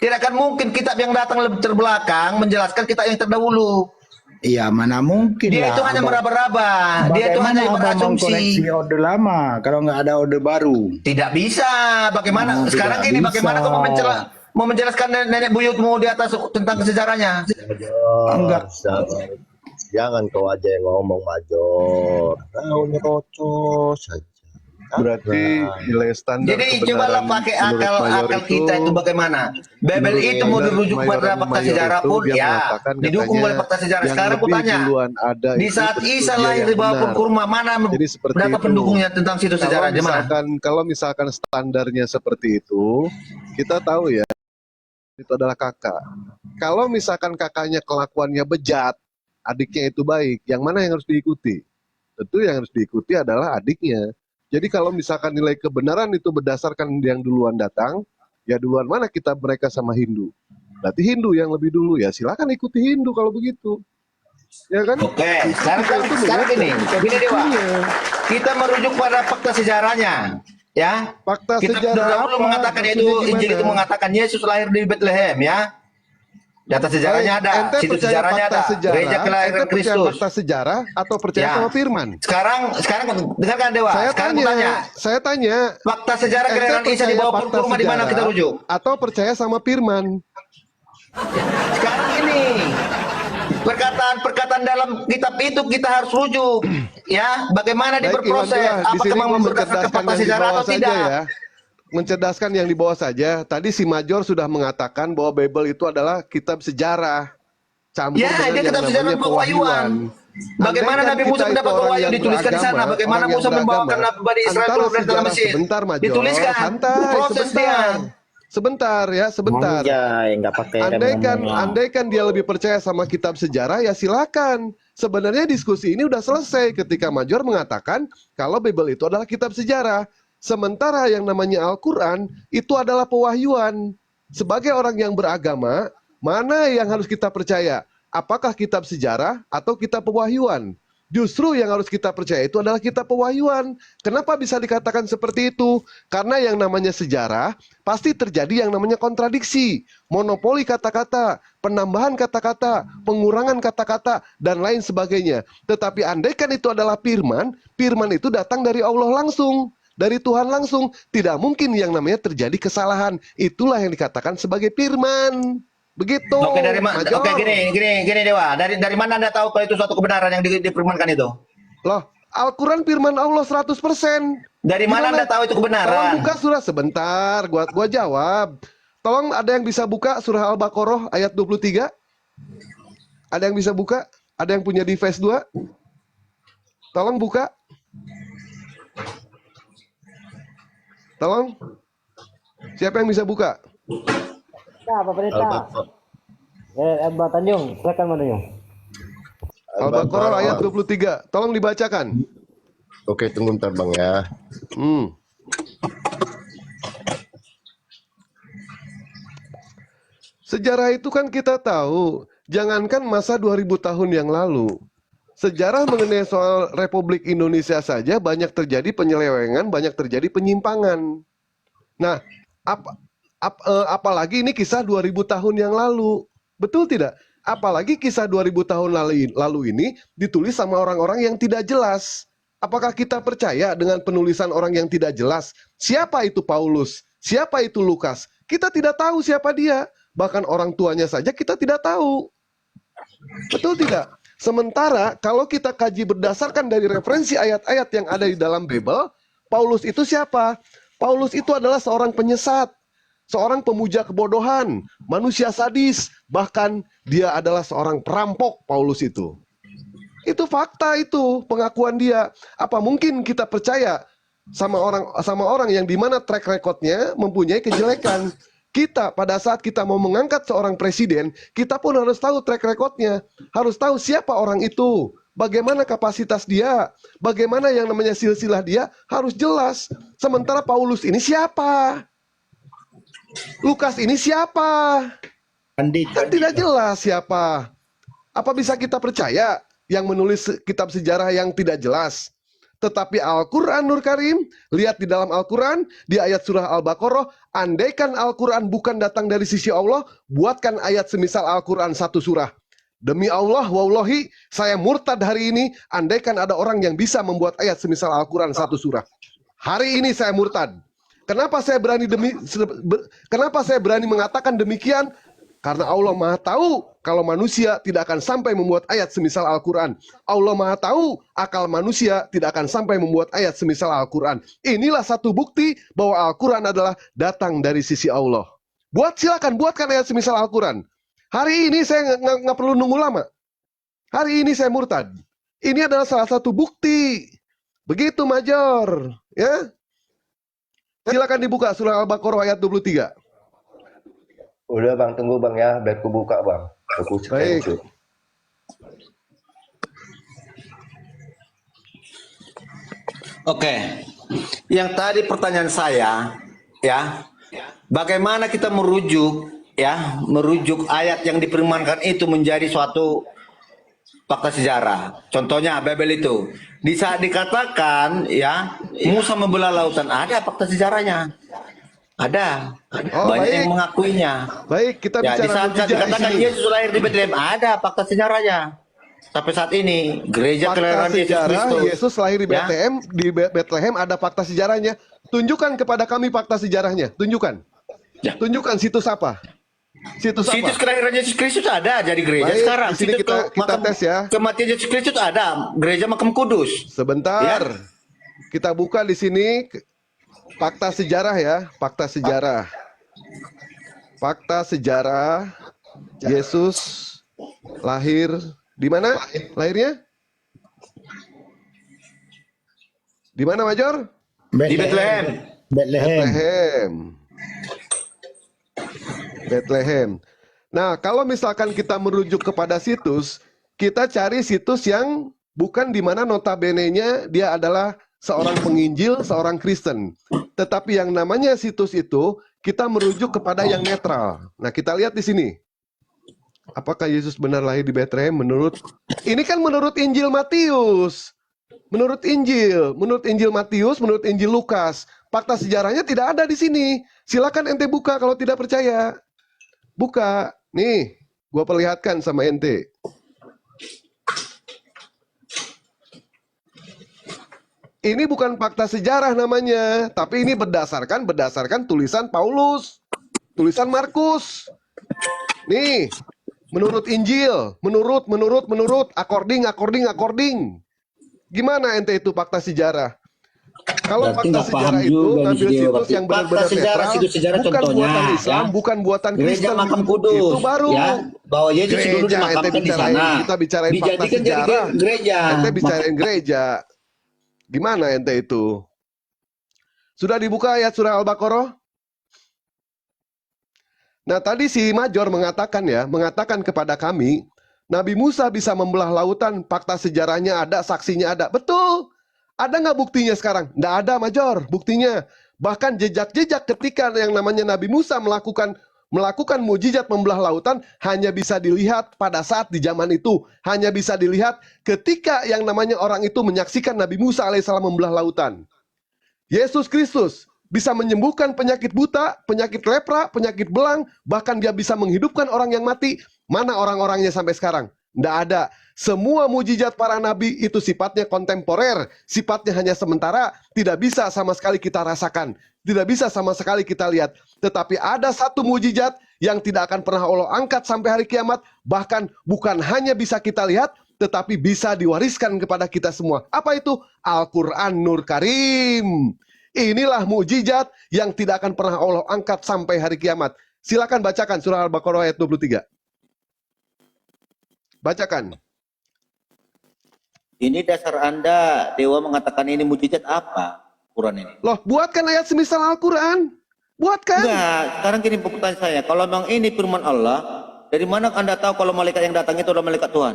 Tidak akan mungkin kitab yang datang lebih terbelakang menjelaskan kitab yang terdahulu. Iya, mana mungkin Dia lah. itu hanya meraba-raba. Dia itu hanya Bagaimana Abang mengkoreksi berasumsi. orde lama kalau nggak ada orde baru? Tidak bisa. Bagaimana? Sekarang tidak gini, bagaimana bisa. kau mau menjelaskan nenek buyutmu di atas tentang sejarahnya? Enggak. Sabar. Jangan kau aja yang ngomong, Major. Kau nyerocos saja. Berarti nilai standar Jadi kebenaran cobalah pakai menurut Mayor akal kita itu bagaimana. Bebel menurut itu mau Mayor- dirujuk pada Mayor fakta Mayor sejarah itu pun dia ya mengatakan didukung katanya oleh fakta sejarah. yang Sekarang aku lebih tanya, duluan ada di itu saat tentu Isa dia lahir yang di bawah pohon benar. kurma, mana Jadi seperti data itu. pendukungnya tentang situs sejarah di mana? Kalau misalkan standarnya seperti itu, kita tahu ya itu adalah kakak. Kalau misalkan kakaknya kelakuannya bejat, adiknya itu baik, yang mana yang harus diikuti? Tentu yang harus diikuti adalah adiknya. Jadi kalau misalkan nilai kebenaran itu berdasarkan yang duluan datang, ya duluan mana kita mereka sama Hindu? Berarti Hindu yang lebih dulu, ya silakan ikuti Hindu kalau begitu. Ya kan? Oke, sekarang gini Dewa. Kita merujuk pada fakta sejarahnya, ya. Fakta Kita sejarah dulu apa? mengatakan Maksudnya itu gimana? Injil itu mengatakan Yesus lahir di Bethlehem, ya. Data sejarahnya ada, Ente situs percaya sejarahnya fakta ada, sejarah, gereja kelahiran ente percaya Kristus. fakta sejarah atau percaya Ya. sama firman? Sekarang dengarkan Dewa. Sekarang aku tanya, Saya tanya, fakta sejarah ente kelahiran Isa di percaya bawah pohon fakta kurma di mana kita sejarah rujuk? atau percaya sama firman? Sekarang ini perkataan dalam kitab itu kita harus rujuk, ya. Bagaimana dia Baik, Iwan berproses? Dua, di Apakah sini memang gua berdasarkan mencerdaskan fakta yang di sejarah bawah atau saja tidak? ya. Mencerdaskan yang di bawah saja. Tadi si Major sudah mengatakan bahwa Bible itu adalah kitab sejarah. Campur Ya, dengan dia yang kitab sejarah namanya pewahyuan. Bagaimana Andaikan Nabi Musa kita itu mendapat orang wahyu yang dituliskan di sana? beragama, Bagaimana orang yang Musa membawakan beragama, Bani Israel antara keluar dari dalam sejarah Mesir? sebentar, Major. Dituliskan. Santai, Proses sebentar. dia. Sebentar ya, sebentar. Anjay, nggak pakai Andaikan dia lebih percaya sama kitab sejarah, ya silakan. Sebenarnya diskusi ini udah selesai ketika Major mengatakan kalau Bible itu adalah kitab sejarah. Sementara yang namanya Al-Quran itu adalah pewahyuan. Sebagai orang yang beragama, mana yang harus kita percaya? Apakah kitab sejarah atau kitab pewahyuan? Justru yang harus kita percaya itu adalah kitab pewahyuan. Kenapa bisa dikatakan seperti itu? Karena yang namanya sejarah pasti terjadi yang namanya kontradiksi, monopoli kata-kata, penambahan kata-kata, pengurangan kata-kata, dan lain sebagainya. Tetapi andaikan itu adalah firman, firman itu datang dari Allah langsung, dari Tuhan langsung. Tidak mungkin yang namanya terjadi kesalahan. Itulah yang dikatakan sebagai firman. Begitu. Oke, dari mana? Major. Oke, gini Dewa. Dari mana Anda tahu kalau itu suatu kebenaran yang difirmankan itu? Loh, Al-Quran firman Allah 100%. Dari mana Anda tahu itu Tolong kebenaran? buka surah sebentar, gua jawab. Tolong ada yang bisa buka surah Al-Baqarah ayat 23? Ada yang bisa buka? Ada yang punya device 2? Tolong buka. Tolong. Siapa yang bisa buka? Apa perintah? Mbak Tanjung, silakan Mbak Tanjung. Al-Baqarah ayat 23. Tolong dibacakan. Oke, tunggu bentar Bang ya. Sejarah itu kan kita tahu, jangankan masa 2000 tahun yang lalu. Sejarah mengenai soal Republik Indonesia saja banyak terjadi penyelewengan, banyak terjadi penyimpangan. Nah, apalagi ini kisah 2000 tahun yang lalu. Betul tidak? Apalagi kisah 2000 tahun lalu ini ditulis sama orang-orang yang tidak jelas. Apakah kita percaya dengan penulisan orang yang tidak jelas? Siapa itu Paulus? Siapa itu Lukas? Kita tidak tahu siapa dia. Bahkan orang tuanya saja kita tidak tahu. Betul tidak? Sementara kalau kita kaji berdasarkan dari referensi ayat-ayat yang ada di dalam Bible, Paulus itu siapa? Paulus itu adalah seorang penyesat, seorang pemuja kebodohan, manusia sadis, bahkan dia adalah seorang perampok. Paulus itu fakta, itu pengakuan dia. Apa mungkin kita percaya sama orang yang dimana track recordnya mempunyai kejelekan. Kita pada saat kita mau mengangkat seorang presiden, kita pun harus tahu track recordnya, harus tahu siapa orang itu, bagaimana kapasitas dia, bagaimana yang namanya silsilah dia harus jelas. Sementara Paulus ini siapa? Lukas ini siapa? Kan tidak jelas siapa. Apa bisa kita percaya yang menulis kitab sejarah yang tidak jelas? Tetapi Al-Quran Nur Karim, lihat di dalam Al-Quran, di ayat surah Al-Baqarah, andaikan Al-Quran bukan datang dari sisi Allah, buatkan ayat semisal Al-Quran satu surah. Demi Allah, wallahi, saya murtad hari ini, andaikan ada orang yang bisa membuat ayat semisal Al-Quran satu surah. Hari ini saya murtad. Kenapa saya berani mengatakan demikian? Karena Allah Maha tahu kalau manusia tidak akan sampai membuat ayat semisal Al-Quran. Allah Maha tahu akal manusia tidak akan sampai membuat ayat semisal Al-Quran. Inilah satu bukti bahwa Al-Quran adalah datang dari sisi Allah. Silakan buatkan ayat semisal Al-Quran. Hari ini saya nggak perlu nunggu lama. Hari ini saya murtad. Ini adalah salah satu bukti. Begitu Major. Ya. Silakan dibuka surah Al-Baqarah ayat 23. Udah bang, tunggu bang ya, biar aku buka bang. Aku Baik. screenshot. Oke. Yang tadi pertanyaan saya, ya, bagaimana kita merujuk ayat yang difirmankan itu menjadi suatu fakta sejarah. Contohnya Babel itu. Di saat dikatakan, ya, Musa membelah lautan, ada fakta sejarahnya. Ada. Oh, Banyak baik. yang mengakuinya. Baik, kita Ya, di bicara saat mujizat di dikatakan sini. Yesus lahir di Bethlehem, ada fakta sejarahnya. Sampai saat ini, gereja Fakta kelahiran Yesus sejarah Kristus. Yesus lahir di Ya. Bethlehem ada fakta sejarahnya. Tunjukkan kepada kami fakta sejarahnya. Tunjukkan. Ya. Tunjukkan situs apa? Situs Situs apa? kelahiran Yesus Kristus ada jadi gereja Baik, sekarang. di sini Situs kita tes ya. Kematian Yesus Kristus ada, gereja makam kudus. Sebentar. Ya. Kita buka di sini fakta sejarah ya, fakta sejarah. Fakta sejarah Yesus lahir di mana? Lahirnya? Di mana, Major? Di Bethlehem. Bethlehem. Bethlehem. Nah, kalau misalkan kita merujuk kepada situs, kita cari situs yang bukan di mana notabene-nya dia adalah seorang penginjil, seorang Kristen. Tetapi yang namanya situs itu, kita merujuk kepada yang netral. Nah, kita lihat di sini. Apakah Yesus benar lahir di Bethlehem ini kan menurut Injil Matius. Menurut Injil Matius, menurut Injil Lukas. Fakta sejarahnya tidak ada di sini. Silakan ente buka kalau tidak percaya. Buka. Nih, gua perlihatkan sama ente. Ini bukan fakta sejarah namanya, tapi ini berdasarkan tulisan Paulus, tulisan Markus. Nih, menurut Injil, menurut, according. Gimana ente itu fakta sejarah? Kalau Berarti fakta nggak paham sejarah itu juga nih ngambil Dio, situs berarti. yang benar-benar Fakta sejarah, netral, situs sejarah bukan contohnya, buatan Islam, ya. bukan buatan Gereja Kristen. makam kudus. Itu baru. Ya, bahwa Yesus dulu Gereja, dimakamkan ente di sana. kita bicarain fakta Dijadikan jadi sejarah. gereja. Ente bicarain gereja. Gimana ente itu? Sudah dibuka ayat surah Al-Baqarah? Nah, tadi si Major mengatakan kepada kami, Nabi Musa bisa membelah lautan, fakta sejarahnya ada, saksinya ada. Betul. Ada nggak buktinya sekarang? Nggak ada, Major, buktinya. Bahkan jejak-jejak ketika yang namanya Nabi Musa melakukan mujizat membelah lautan hanya bisa dilihat pada saat di zaman itu. Hanya bisa dilihat ketika yang namanya orang itu menyaksikan Nabi Musa alaihissalam membelah lautan. Yesus Kristus bisa menyembuhkan penyakit buta, penyakit lepra, penyakit belang, bahkan dia bisa menghidupkan orang yang mati. Mana orang-orangnya sampai sekarang? Tidak ada. Semua mujizat para nabi itu sifatnya kontemporer, sifatnya hanya sementara, tidak bisa sama sekali kita rasakan, tidak bisa sama sekali kita lihat. Tetapi ada satu mujizat yang tidak akan pernah Allah angkat sampai hari kiamat, bahkan bukan hanya bisa kita lihat, tetapi bisa diwariskan kepada kita semua. Apa itu? Al-Quran Nur Karim. Inilah mujizat yang tidak akan pernah Allah angkat sampai hari kiamat. Silakan bacakan surah Al-Baqarah ayat 23. Bacakan. Ini dasar Anda, Dewa mengatakan ini mujizat apa? Quran ini. Loh, buatkan ayat semisal Al-Quran. Buatkan. Enggak, sekarang gini pertanyaan saya. Kalau memang ini firman Allah, dari mana Anda tahu kalau malaikat yang datang itu adalah malaikat Tuhan?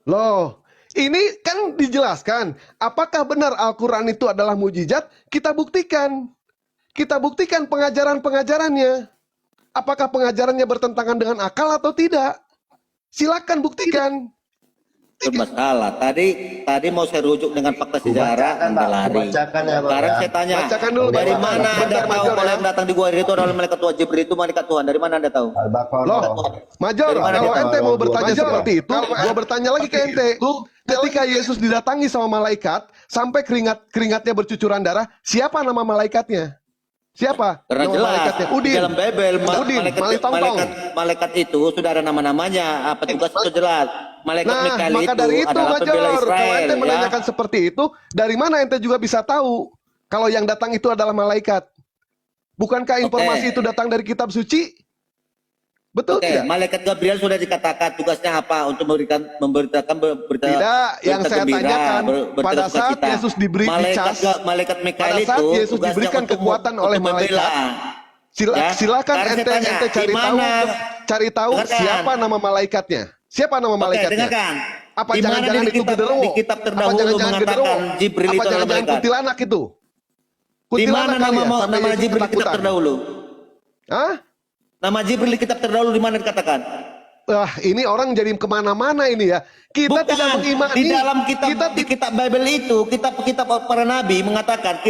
Loh, ini kan dijelaskan. Apakah benar Al-Quran itu adalah mujizat? Kita buktikan. Kita buktikan pengajaran-pengajarannya. Apakah pengajarannya bertentangan dengan akal atau tidak? Silakan buktikan. Itu masalah. Tadi mau saya rujuk dengan fakta sejarah, Anda lari. Bacakan ya, Bang, Sekarang ya. saya tanya, Bacakan dulu, dari Bang. mana Anda Bentar, tahu Major, kalau ya. yang datang di gua itu adalah malaikat Tuhan? Jibril itu malaikat Tuhan. Dari mana Anda tahu? Al-Baqarah. Loh, Major, Dari mana kalau dia ente tahu? mau bertanya Major, seperti itu, gua bertanya lagi ke ente. Ketika Yesus didatangi sama malaikat, sampai keringatnya bercucuran darah, siapa nama malaikatnya? Siapa? Karena nama jelas malaikatnya? di Udin. dalam Bible Udin, malaikat itu sudah ada nama-namanya. Apa tugas itu jelas. Malaikat Nah, Mikael maka itu dari itu, adalah Major, pembela kalau Israel. ente Ya. menanyakan seperti itu, dari mana ente juga bisa tahu kalau yang datang itu adalah malaikat? Bukankah informasi itu datang dari kitab suci? Betul Oke, tidak? malaikat Gabriel sudah dikatakan tugasnya apa untuk memberitakan berita. Tidak, yang berita saya gembira, tanyakan, berita pada duka saat cita. Yesus diberi dicas, malaikat Mikael pada saat itu Yesus tugasnya diberikan untuk kekuatan untuk oleh membela. malaikat, Ya, silakan sekarang saya ente tanya, cari di tahu, mana? Dengarkan. siapa nama malaikatnya. Siapa nama Oke, malaikatnya? dengarkan. Apa Di mana jangan-jangan di itu kitab- genderuwo? di kitab Apa terdahulu jangan-jangan mengatakan genderuwo? Jibril Apa itu adalah jangan-jangan malaikat? kuntilanak itu? Di Kuntilanak mana kali nama ya, sampai nama Yesus Jibril di kitab ketakutan. terdahulu? Hah? Nama Jibril di kitab terdahulu di mana dikatakan? Wah, ini orang jadi kemana-mana ini ya. Kita Bukan. tidak mengimani. Di dalam kitab kita di kitab Bible itu, kitab para nabi mengatakan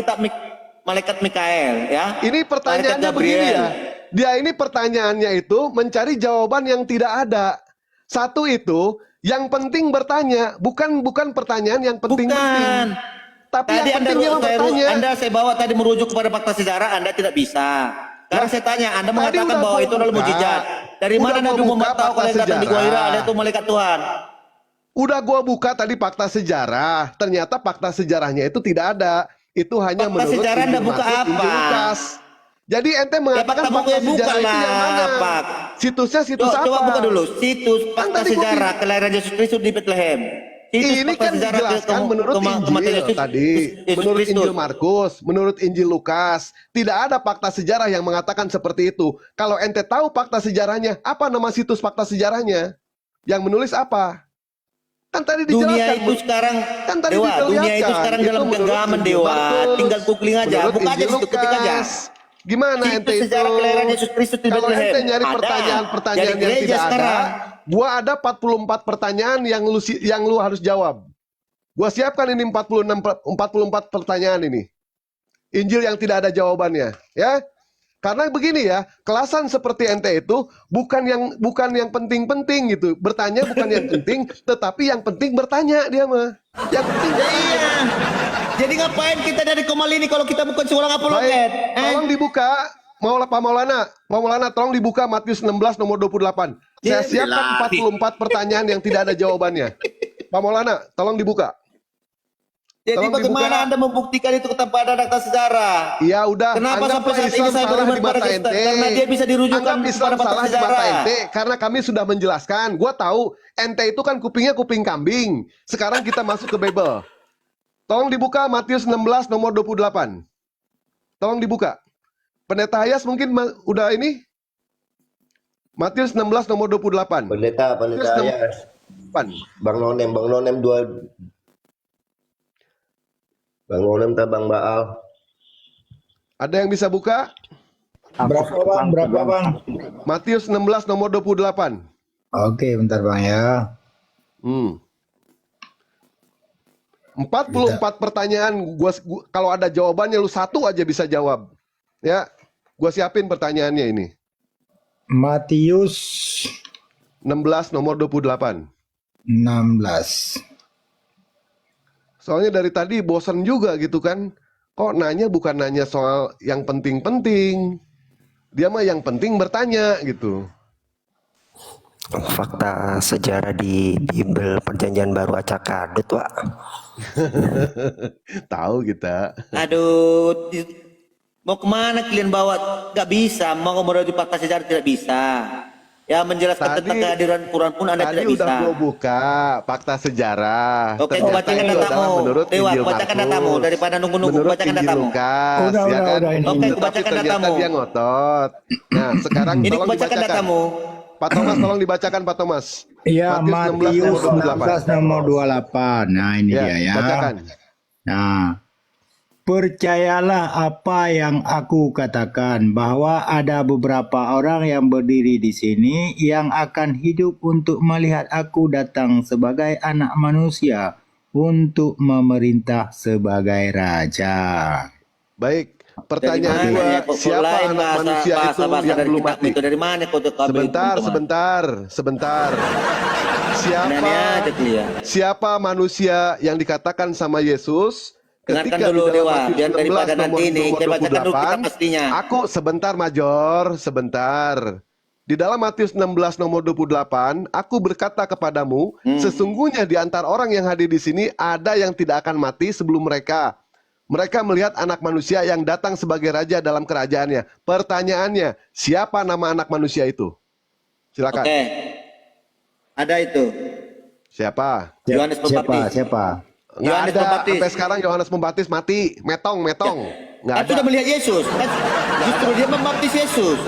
malaikat Mikael, ya. Ini pertanyaannya Malaikat begini Gabriel. ya. Dia ini pertanyaannya itu mencari jawaban yang tidak ada. Satu itu yang penting bertanya, bukan pertanyaan yang penting-penting. Tapi Tadi yang penting memang bertanya. saya bawa tadi merujuk kepada fakta sejarah, Anda tidak bisa. Sekarang saya tanya, Anda tadi mengatakan udah bahwa gua itu adalah buka. mujizat. Dari Udah mana gua Nabi buka Muhammad tahu fakta kalau yang datang di Gua Hira sejarah. ada itu malaikat Tuhan? Udah gua buka tadi fakta sejarah. Ternyata fakta sejarahnya itu tidak ada. Itu hanya Fakta menurut sejarah Anda Injil buka Markus, Injil apa? Lukas. Jadi ente mengatakan fakta fakta buku buka sejarah itu lah, yang mana? Pak. Situsnya situs apa? Coba buka dulu situs Kan fakta tadi gua sejarah kelahiran Yesus Kristus di Bethlehem. Situs Ini fakta kan sejarah dijelaskan menurut kematian Injil Yesus- tadi, Yesus menurut Kristus. Injil Markus, menurut Injil Lukas, tidak ada fakta sejarah yang mengatakan seperti itu. Kalau ente tahu fakta sejarahnya, apa nama situs fakta sejarahnya? Yang menulis apa? Kan tadi Dunia dijelaskan. itu sekarang Kan tadi Dewa, diperlihatkan. dunia itu sekarang dalam menurut genggaman Injil Dewa. Markus, Tinggal googling aja, menurut buka aja Injil situ, ketik aja. Lukas. Gimana Situs ente itu? sejarah kelahiran Yesus Kristus di Kalau Bethlehem. ente nyari Ada. pertanyaan-pertanyaan Jadi yang gereja tidak sekarang. ada, gua ada 44 pertanyaan yang lu harus jawab. Gua siapkan ini 44 pertanyaan ini. Injil yang tidak ada jawabannya, ya. Karena begini ya, kelasan seperti ente itu bukan yang penting-penting gitu. Bertanya bukan yang penting, tetapi yang penting bertanya dia mah. Yang penting bertanya. Iya. Jadi ngapain kita dari Komal ini kalau kita bukan seorang apologet? Baik, tolong dibuka. Pak Maulana, tolong dibuka Matius 16 nomor 28. Saya siapkan 44 pertanyaan yang tidak ada jawabannya. Pak Maulana, tolong dibuka. Jadi Tolong bagaimana dibuka. Anda membuktikan itu kepada data sejarah? Ya udah, Kenapa anggaplah sampai saat ini Islam saya salah baru di mata berpada ente. karena dia bisa dirujukan Anggap Islam kepada fakta salah di mata sejarah. ente karena kami sudah menjelaskan. Gua tahu ente itu kan kupingnya kuping kambing. Sekarang kita masuk ke Bible. Tolong dibuka Matius 16 nomor 28. Tolong dibuka. Pendeta Hayas mungkin udah ini? Matius 16 nomor 28. Pendeta ya. Bang Nonem Bang Nonem tak Bang Baal. Ada yang bisa buka? Berapa bang? Matius 16 nomor 28. Oke, bentar bang ya. 44 pertanyaan, gua kalau ada jawabannya lu satu aja bisa jawab. Ya, gua siapin pertanyaannya ini. Matius 16 nomor 28. 16. Soalnya dari tadi bosan juga gitu kan. Kok nanya bukan nanya soal yang penting-penting. Dia mah yang penting bertanya gitu. Fakta sejarah di Bible Perjanjian Baru acak adut, Wak. Tahu kita. Aduh, mau kemana kalian bawa? Gak bisa, mau ngomong di fakta sejarah tidak bisa. Ya menjelaskan Tadi- tentang kehadiran Quran pun Anda Tadi tidak udah bisa. gua buka fakta sejarah. Oke, Ternyata bacakan itu datamu. adalah menurut Dewa, Injil bacakan Markus. datamu. Daripada nunggu-nunggu, Menurut bacakan Injil datamu. Lukas, Udah, ya kan? udah, ini. Oke, Tetapi bacakan ternyata datamu. dia ngotot. Nah, sekarang Ini tolong bacakan dibacakan. datamu. Pak Thomas, tolong dibacakan Pak Thomas. Ya, Matius 16 nomor 28. Nah, ini Ya, dia ya. bacakan. Nah, percayalah apa yang aku katakan, bahwa ada beberapa orang yang berdiri di sini yang akan hidup untuk melihat aku datang sebagai anak manusia untuk memerintah sebagai raja. Baik, pertanyaan Dari mana gua, ya? Kok siapa lain anak manusia itu bahasa yang dari belum kitab mati? itu? Dari mana kau ambil Sebentar, itu, teman? sebentar. Ini aja Siapa kuliah. siapa manusia yang dikatakan sama Yesus Dengarkan ketika dulu, di dalam Dewa, Matius biar daripada 16 nanti ini, saya bacakan dulu kitab 28, pastinya. aku sebentar Major, sebentar. Di dalam Matius 16 nomor 28, aku berkata kepadamu, sesungguhnya di antara orang yang hadir di sini ada yang tidak akan mati sebelum mereka. Mereka melihat anak manusia yang datang sebagai raja dalam kerajaannya. Pertanyaannya, siapa nama anak manusia itu? Silakan. Oke. Ada itu. Siapa? Yohanes Pembaptis. Siapa? Nggak Yohanes ada. Pembaptis. Sampai sekarang Yohanes Pembaptis mati. Metong. Nggak Kan ada. sudah melihat Yesus. Kan justru dia membaptis Yesus.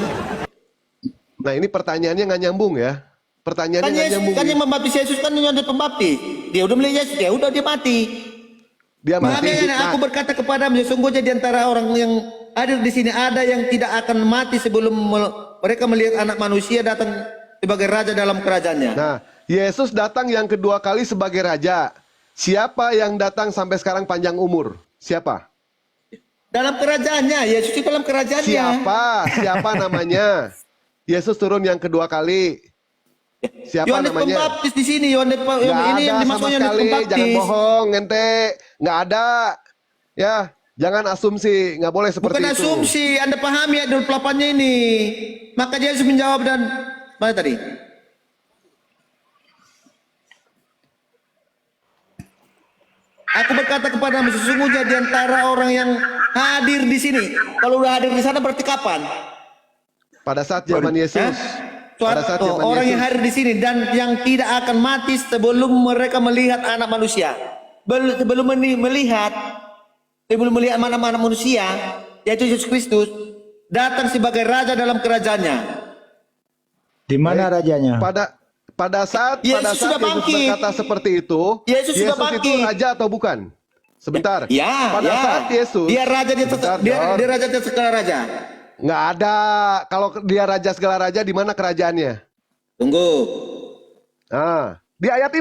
Nah ini pertanyaannya nggak nyambung ya. Pertanyaannya Kan nggak Yesus, nyambung. kan yang membaptis Yesus kan Yohanes Pembaptis. Dia udah melihat Yesus, ya udah dia mati. Dia mati. Makanya aku Nah, berkata kepadamu, sesungguhnya di antara orang yang hadir di sini ada yang tidak akan mati sebelum mereka melihat anak manusia datang sebagai raja dalam kerajaannya. nah, Yesus datang yang kedua kali sebagai raja. Siapa yang datang sampai sekarang panjang umur? Siapa? Dalam kerajaannya, Yesus itu dalam kerajaannya. Siapa namanya? Yesus turun yang kedua kali. Siapa Yohanes namanya? Pembaptis di sini, Yohanes Nggak ini yang ada sama dimaksud Yohanes sekali. Jangan Pembaptis. bohong, ente. Nggak ada. Ya, jangan asumsi. Nggak boleh seperti Bukan itu. asumsi, Anda pahami ayat 28-nya ini. Maka Yesus menjawab dan mana tadi? Aku berkata kepadamu, sesungguhnya di antara orang yang hadir di sini. Kalau udah hadir di sana berarti kapan? Pada saat zaman Yesus. Pada saat zaman Orang Yesus. yang hadir di sini dan yang tidak akan mati sebelum mereka melihat anak manusia. Sebelum melihat mana-mana manusia, yaitu Yesus Kristus, datang sebagai raja dalam kerajaannya. Di mana rajanya? Pada saat Yesus sudah Yesus bangkit. berkata seperti itu, Yesus sudah itu bangkit. raja atau bukan? Sebentar. Ya, Pada ya. saat Yesus, dia raja Sebentar, dia Dor. raja di segala raja. Nggak ada. Kalau dia raja segala raja, di mana kerajaannya? Tunggu. Nah, di ayat ini